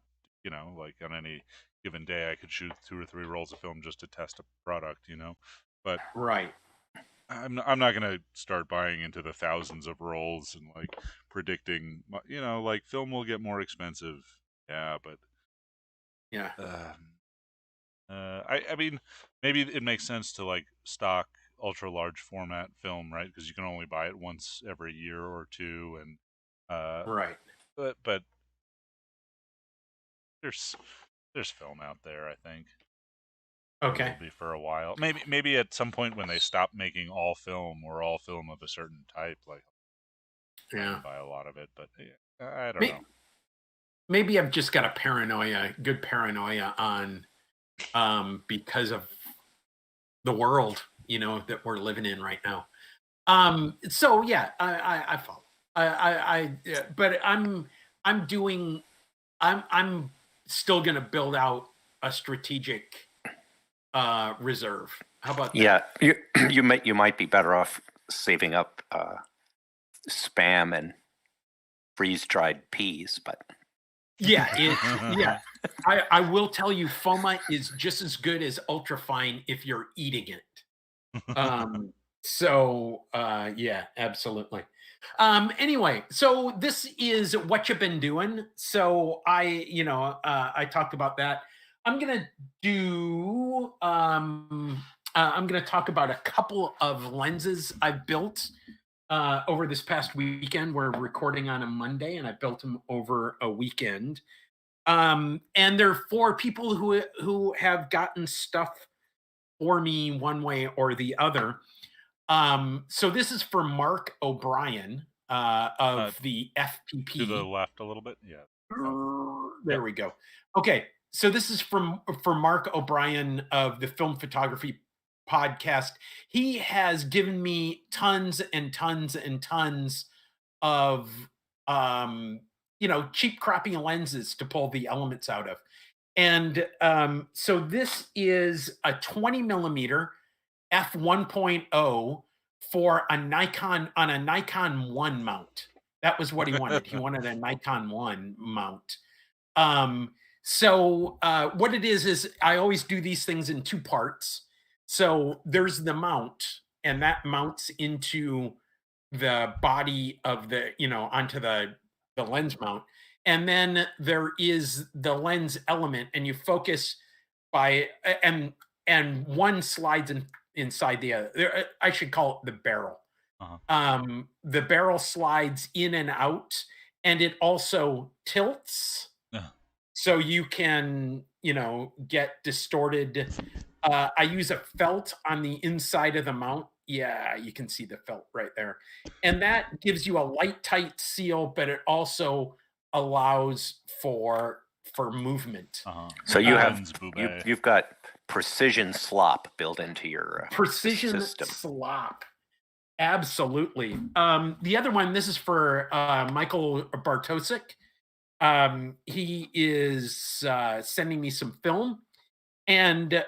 [SPEAKER 1] like on any given day I could shoot 2 or 3 rolls of film just to test a product. But
[SPEAKER 2] right.
[SPEAKER 1] I'm not gonna start buying into the thousands of rolls and like predicting, like film will get more expensive. Yeah, but
[SPEAKER 2] Yeah.
[SPEAKER 1] I mean, maybe it makes sense to like stock ultra large format film, right? Because you can only buy it once every year or two, and uh,
[SPEAKER 2] Right.
[SPEAKER 1] but there's there's film out there. I think there will
[SPEAKER 2] Okay.
[SPEAKER 1] be for a while. Maybe at some point when they stop making all film or all film of a certain type, like try
[SPEAKER 2] Yeah.
[SPEAKER 1] and buy a lot of it. But yeah, I don't know.
[SPEAKER 2] May- Maybe I've just got a good paranoia on because of the world, that we're living in right now. So yeah, I follow. Yeah, but I'm doing I'm still gonna build out a strategic reserve. How about
[SPEAKER 3] Yeah,
[SPEAKER 2] that?
[SPEAKER 3] you might be better off saving up spam and freeze dried peas, but
[SPEAKER 2] Yeah, yeah. I will tell you, FOMA is just as good as ultrafine if you're eating it. Yeah, absolutely. Anyway, so this is what you've been doing. So I talked about that. I'm gonna do I'm gonna talk about a couple of lenses I've built over this past weekend. We're recording on a Monday, and I built them over a weekend. And they're for people who have gotten stuff for me one way or the other. So this is for Mark O'Brien
[SPEAKER 1] uh,
[SPEAKER 2] of the
[SPEAKER 1] to the
[SPEAKER 2] FPP.
[SPEAKER 1] left a little bit. Yeah. Oh,
[SPEAKER 2] There
[SPEAKER 1] yep.
[SPEAKER 2] we go. Okay, so this is from for Mark O'Brien of the Film Photography Podcast. He has given me tons and tons and tons of cheap crappy lenses to pull the elements out of. And so this is a 20 millimeter f1.0 for a Nikon on a Nikon 1 mount. That was what he wanted. He wanted a Nikon 1 mount. What it is I always do these things in two parts. So there's the mount, and that mounts into the body of onto the lens mount. And then there is the lens element, and you focus by and one slides inside the other. I should call it the barrel.
[SPEAKER 1] Uh-huh.
[SPEAKER 2] The barrel slides in and out, and it also tilts,
[SPEAKER 1] Yeah.
[SPEAKER 2] so you can get distorted. I use a felt on the inside of the mount. Yeah, you can see the felt right there, and that gives you a light tight seal, but it also allows for movement.
[SPEAKER 1] Uh-huh.
[SPEAKER 3] so
[SPEAKER 1] Like a
[SPEAKER 3] you have
[SPEAKER 1] lens
[SPEAKER 3] you
[SPEAKER 1] boobay.
[SPEAKER 3] you've got precision slop built into your
[SPEAKER 2] Precision
[SPEAKER 3] system.
[SPEAKER 2] slop. Absolutely. The other one, this is for Michael Bartosik. He is sending me some film. And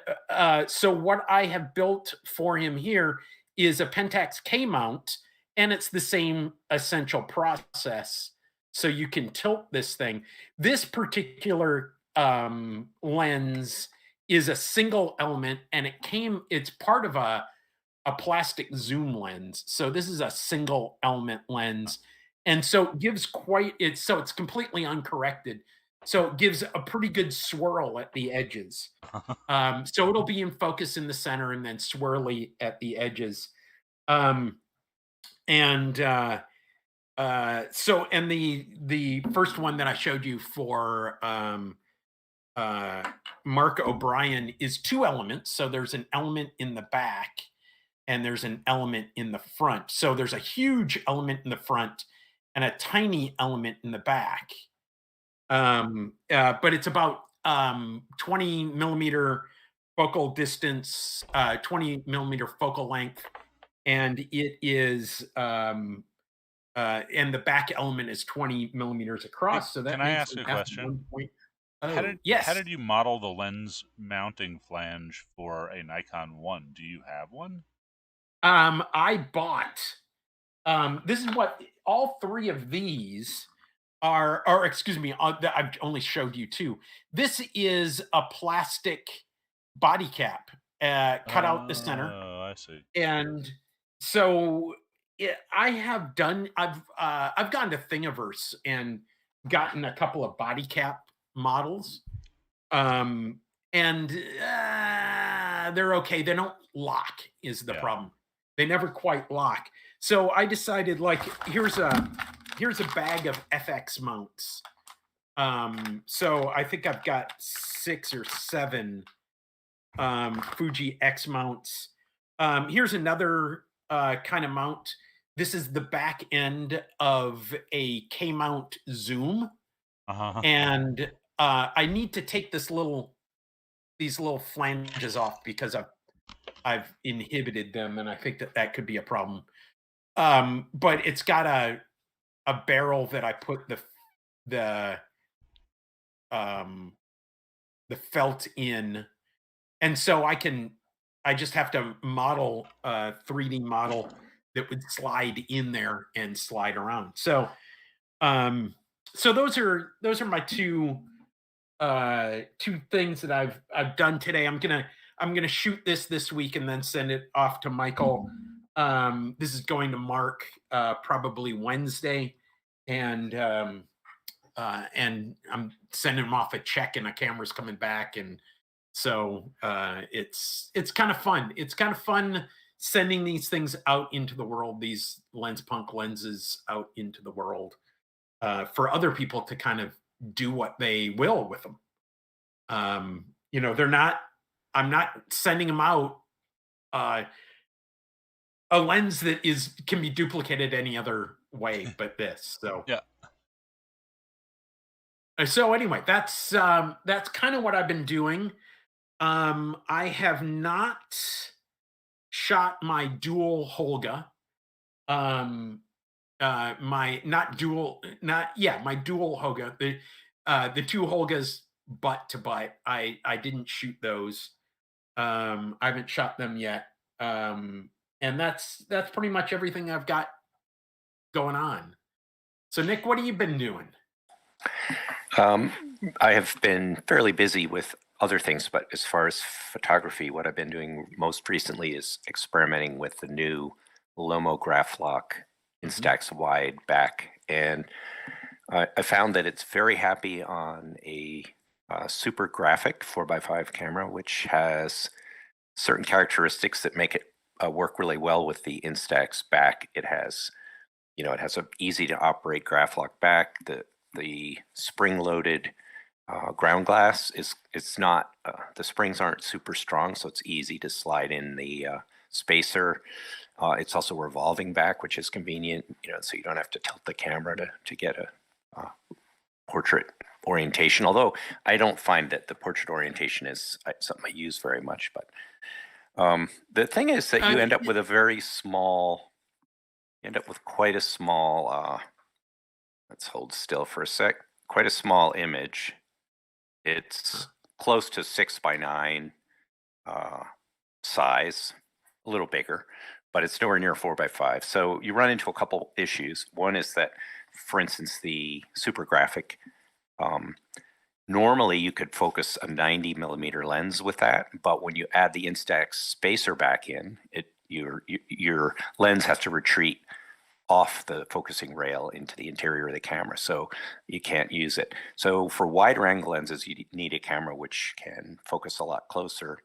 [SPEAKER 2] so what I have built for him here is a Pentax K mount, and it's the same essential process. So you can tilt this thing. This particular lens is a single element, and it's part of a plastic zoom lens. So this is a single element lens. And so it gives it's completely uncorrected. So it gives a pretty good swirl at the edges. So it'll be in focus in the center and then swirly at the edges. Um, And so, and the first one that I showed you for uh, Mark O'Brien is 2 elements. So there's an element in the back and there's an element in the front. So there's a huge element in the front and a tiny element in the back. But it's about 20 millimeter focal distance, 20 millimeter focal length, and it is and the back element is 20 millimeters
[SPEAKER 1] Hey,
[SPEAKER 2] across. So
[SPEAKER 1] can
[SPEAKER 2] that
[SPEAKER 1] I
[SPEAKER 2] means
[SPEAKER 1] ask
[SPEAKER 2] we
[SPEAKER 1] a
[SPEAKER 2] have
[SPEAKER 1] question?
[SPEAKER 2] 1.0.
[SPEAKER 1] How
[SPEAKER 2] Yes.
[SPEAKER 1] did you model the lens mounting flange for a Nikon 1? Do you have one?
[SPEAKER 2] I bought this is what all 3 of these are, or excuse me, I've only showed you 2. This is a plastic body cap, cut out the center.
[SPEAKER 1] Oh, I see.
[SPEAKER 2] And so I have done, I've gone to Thingiverse and gotten a couple of body cap models. Um, and they're okay. They don't lock is the
[SPEAKER 1] Yeah.
[SPEAKER 2] problem. They never quite lock. So I decided, like, here's a bag of FX mounts. So I think I've got 6 or 7 Fuji X mounts. Here's another kind of mount. This is the back end of a K mount zoom,
[SPEAKER 1] Uh-huh.
[SPEAKER 2] and I need to take these little flanges off because I've inhibited them, and I think that that could be a problem. But it's got a barrel that I put the um, the felt in, and so I just have to model a 3D model that would slide in there and slide around. Um, so those are my 2 things that I've done today. I'm gonna shoot this week and then send it off to Michael. This is going to Mark probably Wednesday, and and I'm sending him off a check, and a camera's coming back, and so it's kind of fun. It's kind of fun sending these things out into the world, these lens punk lenses out into the world, for other people to kind of do what they will with them. They're not. I'm not sending them out uh, a lens that is can be duplicated any other way but this. So
[SPEAKER 1] Yeah.
[SPEAKER 2] so anyway, that's kind of what I've been doing. I have not shot my dual Holga. Um, my not dual, not yeah, my dual Holga. The 2 Holgas butt to butt. I didn't shoot those. I haven't shot them yet. And that's pretty much everything I've got going on. So Nick, what have you been doing?
[SPEAKER 3] Um, I have been fairly busy with other things, but as far as photography, what I've been doing most recently is experimenting with the new Lomo graph lock Instax wide back, and I found that it's very happy on a super graphic 4x5 camera, which has certain characteristics that make it work really well with the Instax back. It has, it has a easy to operate graph lock back. The spring loaded ground glass is it's not the springs aren't super strong, so it's easy to slide in the spacer. It's also revolving back, which is convenient, so you don't have to tilt the camera to get a portrait orientation. Although I don't find that the portrait orientation is something I use very much. But the thing is that you end up with a very small. You end up with quite a small. Let's hold still for a sec. Quite a small image. It's close to 6x9 size, a little bigger, but it's nowhere near 4x5. So you run into a couple issues. One is that, for instance, the super graphic, normally you could focus a 90 millimeter lens with that, but when you add the Instax spacer back in, your lens has to retreat off the focusing rail into the interior of the camera, so you can't use it. So for wider angle lenses, you need a camera which can focus a lot closer,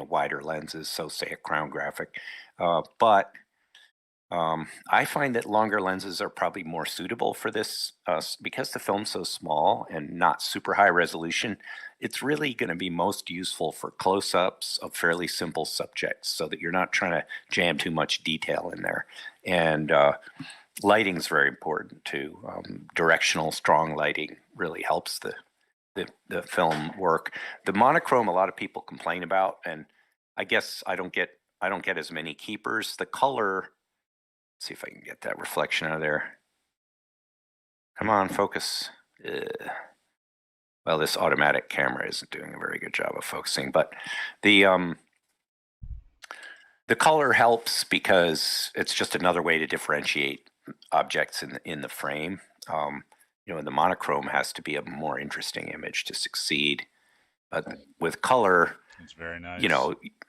[SPEAKER 3] wider lenses, so say a crown graphic. But I find that longer lenses are probably more suitable for this because the film's so small and not super high resolution. It's really going to be most useful for close-ups of fairly simple subjects, so that you're not trying to jam too much detail in there. And lighting's very important too. Directional, strong lighting really helps the film work. The monochrome, a lot of people complain about, and I guess I don't get as many keepers. The color. See if I can get that reflection out of there. Come on, focus. Well, this automatic camera isn't doing a very good job of focusing, but the color helps because it's just another way to differentiate objects in the frame. And the monochrome has to be a more interesting image to succeed. But with color,
[SPEAKER 1] it's very nice.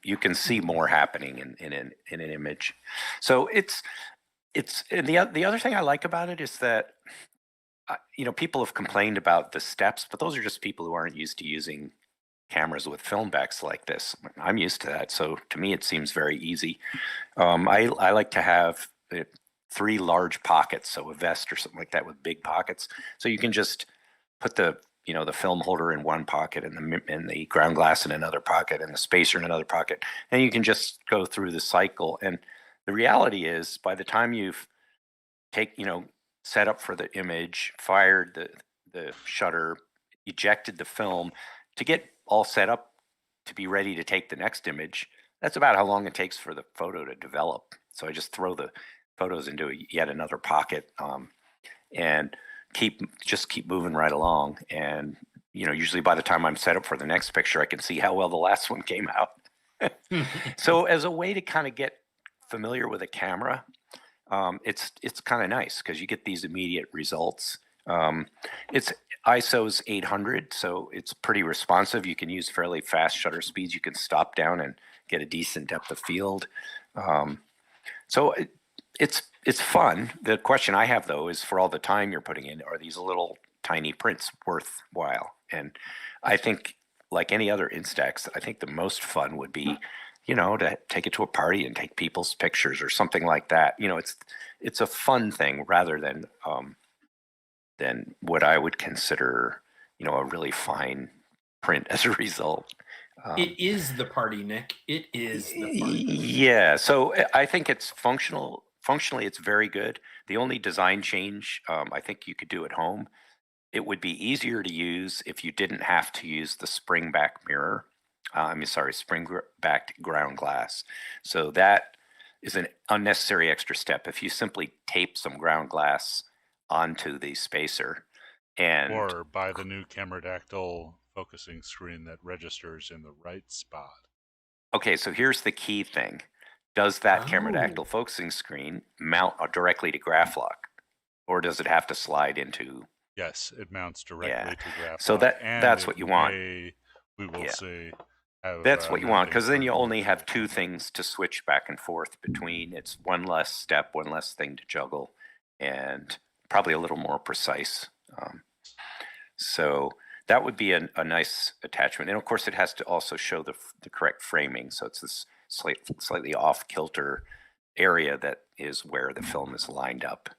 [SPEAKER 3] You can see more happening in an image. So it's and the other thing I like about it is that people have complained about the steps, but those are just people who aren't used to using cameras with film backs like this. I'm used to that, so to me it seems very easy. I like to have 3 large pockets, so a vest or something like that with big pockets, so you can just put the film holder in one pocket and the ground glass in another pocket and the spacer in another pocket, and you can just go through the cycle. And the reality is, by the time you've set up for the image, fired the shutter, ejected the film, to get all set up to be ready to take the next image, that's about how long it takes for the photo to develop. So I just throw the photos into yet another pocket, and keep moving right along. And usually by the time I'm set up for the next picture, I can see how well the last one came out. So as a way to kind of get familiar with a camera, it's kind of nice because you get these immediate results. It's ISO's 800, so it's pretty responsive. You can use fairly fast shutter speeds. You can stop down and get a decent depth of field. So it's fun. The question I have, though, is for all the time you're putting in, are these little tiny prints worthwhile? And I think, like any other Instax, I think the most fun would be to take it to a party and take people's pictures or something like that. It's a fun thing rather than what I would consider, a really fine print as a result.
[SPEAKER 2] It is the party, Nick. It is the party.
[SPEAKER 3] Yeah. So I think it's functional. Functionally, it's very good. The only design change I think you could do at home, it would be easier to use if you didn't have to use the spring back mirror. Spring-backed ground glass. So that is an unnecessary extra step. If you simply tape some ground glass onto the spacer,
[SPEAKER 1] or buy the new Cameradactyl focusing screen that registers in the right spot.
[SPEAKER 3] Okay, so here's the key thing. Does that Cameradactyl focusing screen mount directly to Graphlok, or does it have to slide into?
[SPEAKER 1] Yes, it mounts directly to Graphlok.
[SPEAKER 3] So that's what you want.
[SPEAKER 1] We will see.
[SPEAKER 3] That's what you want, because then you only have 2 things to switch back and forth between. It's one less step, one less thing to juggle, and probably a little more precise. So that would be a nice attachment. And of course, it has to also show the correct framing. So it's this slightly off kilter area that is where the film is lined up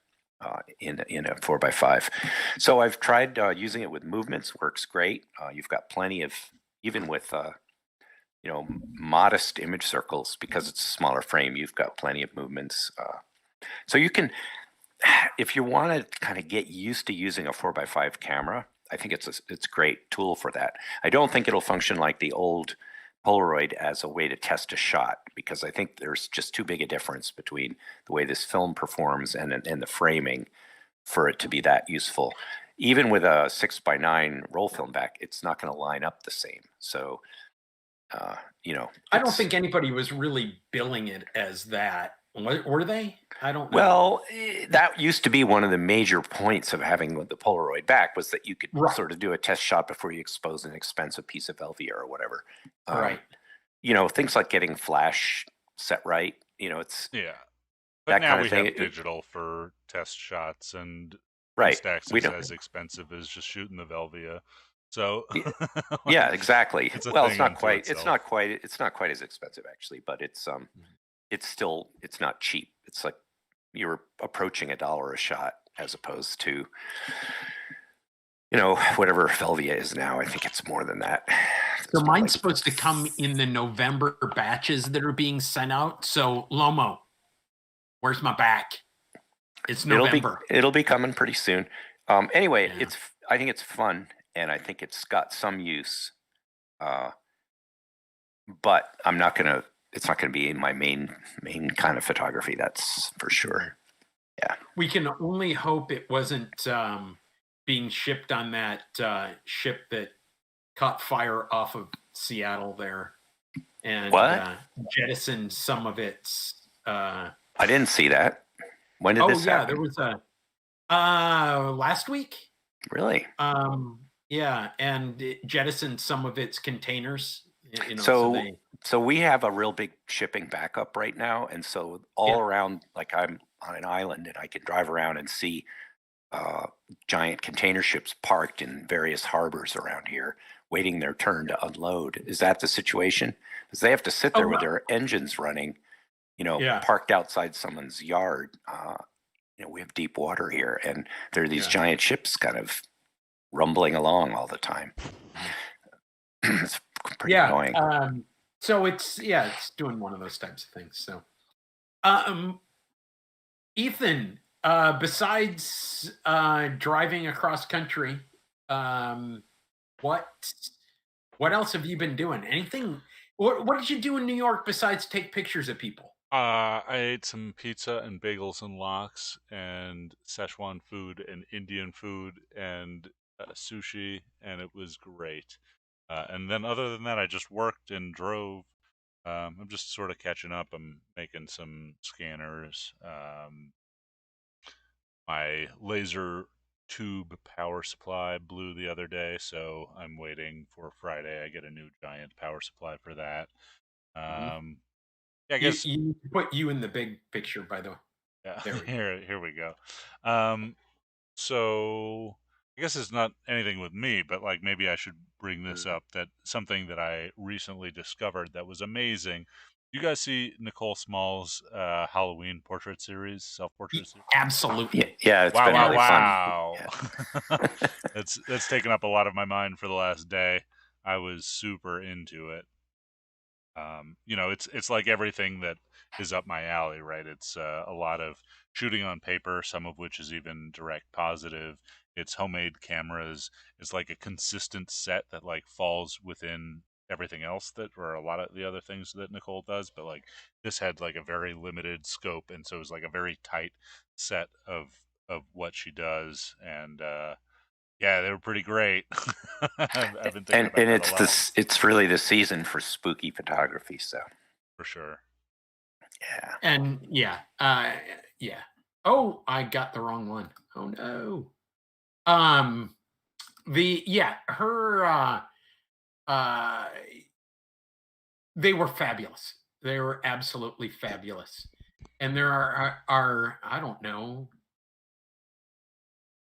[SPEAKER 3] in a 4x5. So I've tried using it with movements. Works great. You've got plenty of, even with modest image circles, because it's a smaller frame, you've got plenty of movements. So you can, if you want to kind of get used to using a 4x5 camera, I think it's a great tool for that. I don't think it'll function like the old Polaroid as a way to test a shot, because I think there's just too big a difference between the way this film performs and the framing for it to be that useful. Even with a 6x9 roll film back, it's not going to line up the same. So
[SPEAKER 2] I don't think anybody was really billing it as that. Were they? I don't know.
[SPEAKER 3] Well, that used to be one of the major points of having the Polaroid back, was that you could sort of do a test shot before you expose an expensive piece of Velvia or whatever.
[SPEAKER 2] Right.
[SPEAKER 3] Things like getting flash set right. It's
[SPEAKER 1] But
[SPEAKER 3] that
[SPEAKER 1] now
[SPEAKER 3] kind
[SPEAKER 1] we
[SPEAKER 3] of thing.
[SPEAKER 1] have digital for test shots, and
[SPEAKER 3] Instax
[SPEAKER 1] is as expensive as just shooting the Velvia. So
[SPEAKER 3] yeah, exactly. It's not quite as expensive actually, but it's still, it's not cheap. It's like you're approaching $1 a shot as opposed to, whatever Velvia is now. I think it's more than that.
[SPEAKER 2] So
[SPEAKER 3] It's more
[SPEAKER 2] mine's
[SPEAKER 3] like
[SPEAKER 2] supposed to come in the November batches that are being sent out. So Lomo, where's my back? It's November.
[SPEAKER 3] It'll be coming pretty soon. Anyway,
[SPEAKER 2] Yeah.
[SPEAKER 3] I think it's fun, and I think it's got some use. But it's not gonna be my main kind of photography. That's for sure. Yeah.
[SPEAKER 2] We can only hope it wasn't being shipped on that ship that caught fire off of Seattle there and
[SPEAKER 3] What?
[SPEAKER 2] jettisoned some of its.
[SPEAKER 3] I didn't see that. When did this happen?
[SPEAKER 2] There was a last week.
[SPEAKER 3] Really?
[SPEAKER 2] Yeah, and it jettisoned some of its containers.
[SPEAKER 3] So we have a real big shipping backup right now, and so all around, like I'm on an island, and I can drive around and see giant container ships parked in various harbors around here, waiting their turn to unload. Is that the situation? Because they have to sit there with their engines running, parked outside someone's yard. We have deep water here, and there are these giant ships kind of rumbling along all the time. It's pretty annoying.
[SPEAKER 2] So it's doing one of those types of things. So, Ethan, besides driving across country, what else have you been doing? Anything? What did you do in New York besides take pictures of people?
[SPEAKER 1] I ate some pizza and bagels and lox and Szechuan food and Indian food and sushi, and it was great. And then other than that, I just worked and drove. I'm just sort of catching up. I'm making some scanners. My laser tube power supply blew the other day, so I'm waiting for Friday. I get a new giant power supply for that. I guess
[SPEAKER 2] you put you in the big picture, by the way.
[SPEAKER 1] Yeah, here we go. So I guess it's not anything with me, but like maybe I should bring this up. That something that I recently discovered that was amazing. You guys see Nicole Small's Halloween portrait series, self-portrait series?
[SPEAKER 2] Absolutely.
[SPEAKER 3] Yeah, it's been really
[SPEAKER 1] wow.
[SPEAKER 3] fun.
[SPEAKER 1] That's taken up a lot of my mind for the last day. I was super into it. It's like everything that is up my alley, right? It's a lot of shooting on paper, some of which is even direct positive. It's homemade cameras. It's like a consistent set that like falls within everything else that, or a lot of the other things that Nicole does. But like this had like a very limited scope, and so it was like a very tight set of what she does, and yeah, they were pretty great. I've been thinking about
[SPEAKER 3] And
[SPEAKER 1] that a lot.
[SPEAKER 3] it's really the season for spooky photography, so
[SPEAKER 1] For sure.
[SPEAKER 3] yeah.
[SPEAKER 2] And yeah. Oh, I got the wrong one. Oh no. Her they were fabulous. They were absolutely fabulous. And there are I don't know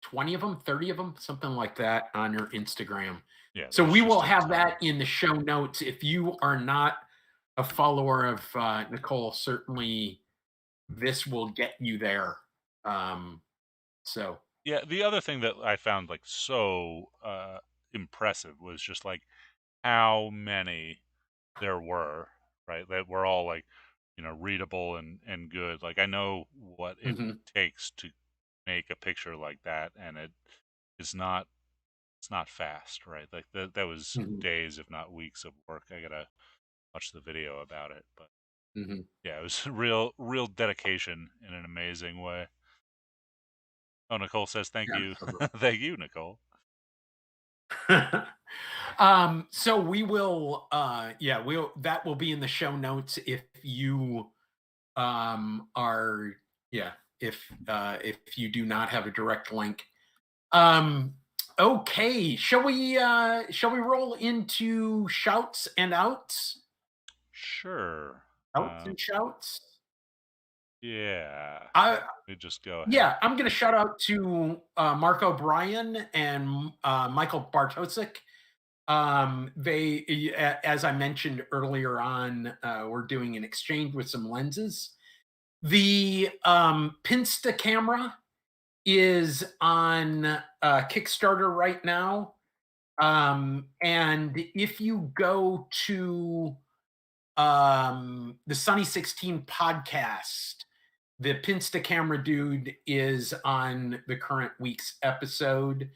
[SPEAKER 2] 20 of them, 30 of them, something like that on your Instagram.
[SPEAKER 1] Yeah.
[SPEAKER 2] So
[SPEAKER 1] there's
[SPEAKER 2] we
[SPEAKER 1] just
[SPEAKER 2] will
[SPEAKER 1] a
[SPEAKER 2] have
[SPEAKER 1] ton.
[SPEAKER 2] that in the show notes. If you are not a follower of Nicole, certainly this will get you there. So
[SPEAKER 1] Yeah, the other thing that I found like so impressive was just like how many there were, right? That were all like, readable and good. Like I know what it takes to make a picture like that, and it's not fast, right? Like that was days, if not weeks of work. I gotta watch the video about it, but yeah, it was real dedication in an amazing way. Oh, Nicole says thank you. Thank you, Nicole.
[SPEAKER 2] So we will that will be in the show notes if you are if you do not have a direct link. Okay, shall we roll into shouts and outs?
[SPEAKER 1] Ssure.
[SPEAKER 2] Outs and shouts?
[SPEAKER 1] Yeah.
[SPEAKER 2] I
[SPEAKER 1] We just go ahead.
[SPEAKER 2] Yeah, I'm going to shout out to Mark O'Brien and Michael Bartosik. As I mentioned earlier on, we're doing an exchange with some lenses, The Pinsta camera is on Kickstarter right now. And if you go to the Sunny 16 podcast, the Pinsta camera dude is on the current week's episode.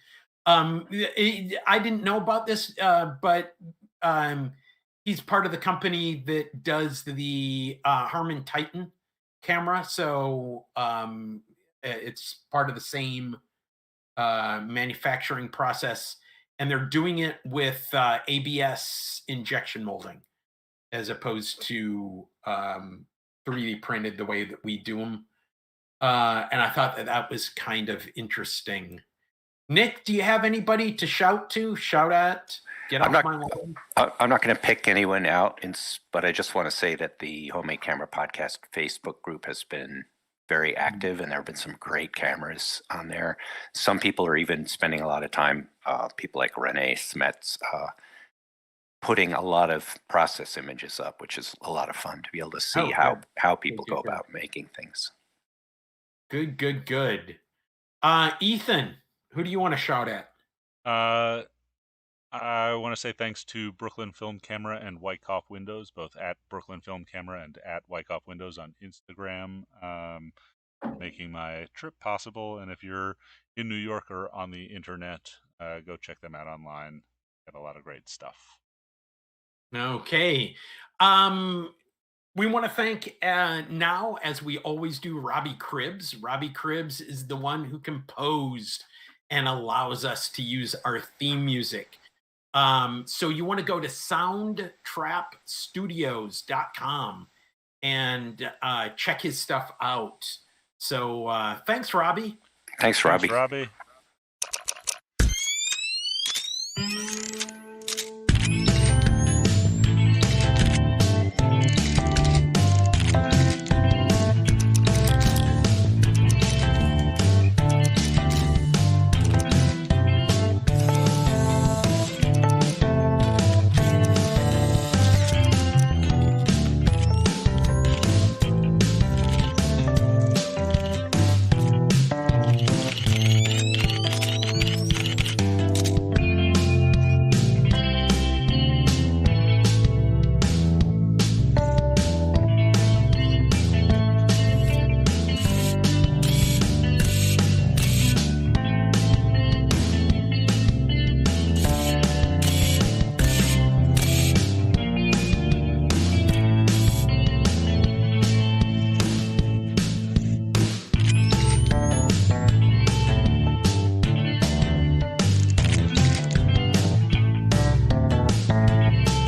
[SPEAKER 2] I didn't know about this, but he's part of the company that does the Harman Titan camera. So it's part of the same manufacturing process. And they're doing it with ABS injection molding as opposed to 3D printed the way that we do them. And I thought that was kind of interesting. Nick, do you have anybody to shout at? Get off my lawn?
[SPEAKER 3] I'm not going to pick anyone out, but I just want to say that the Homemade Camera Podcast Facebook group has been very active, and there have been some great cameras on there. Some people are even spending a lot of time, people like Renee Smets, putting a lot of process images up, which is a lot of fun to be able to see how people go about making things.
[SPEAKER 2] Good. Ethan, who do you want to shout at?
[SPEAKER 1] I want to say thanks to Brooklyn Film Camera and Wyckoff Windows, both at Brooklyn Film Camera and at Wyckoff Windows on Instagram, for making my trip possible. And if you're in New York or on the internet, go check them out online. Got a lot of great stuff.
[SPEAKER 2] Okay. We want to thank now, as we always do, Robbie Cribbs. Robbie Cribbs is the one who composed and allows us to use our theme music. So you want to go to soundtrapstudios.com and check his stuff out. So thanks, Robbie.
[SPEAKER 3] Thanks, Robbie.
[SPEAKER 1] Thanks, Robbie.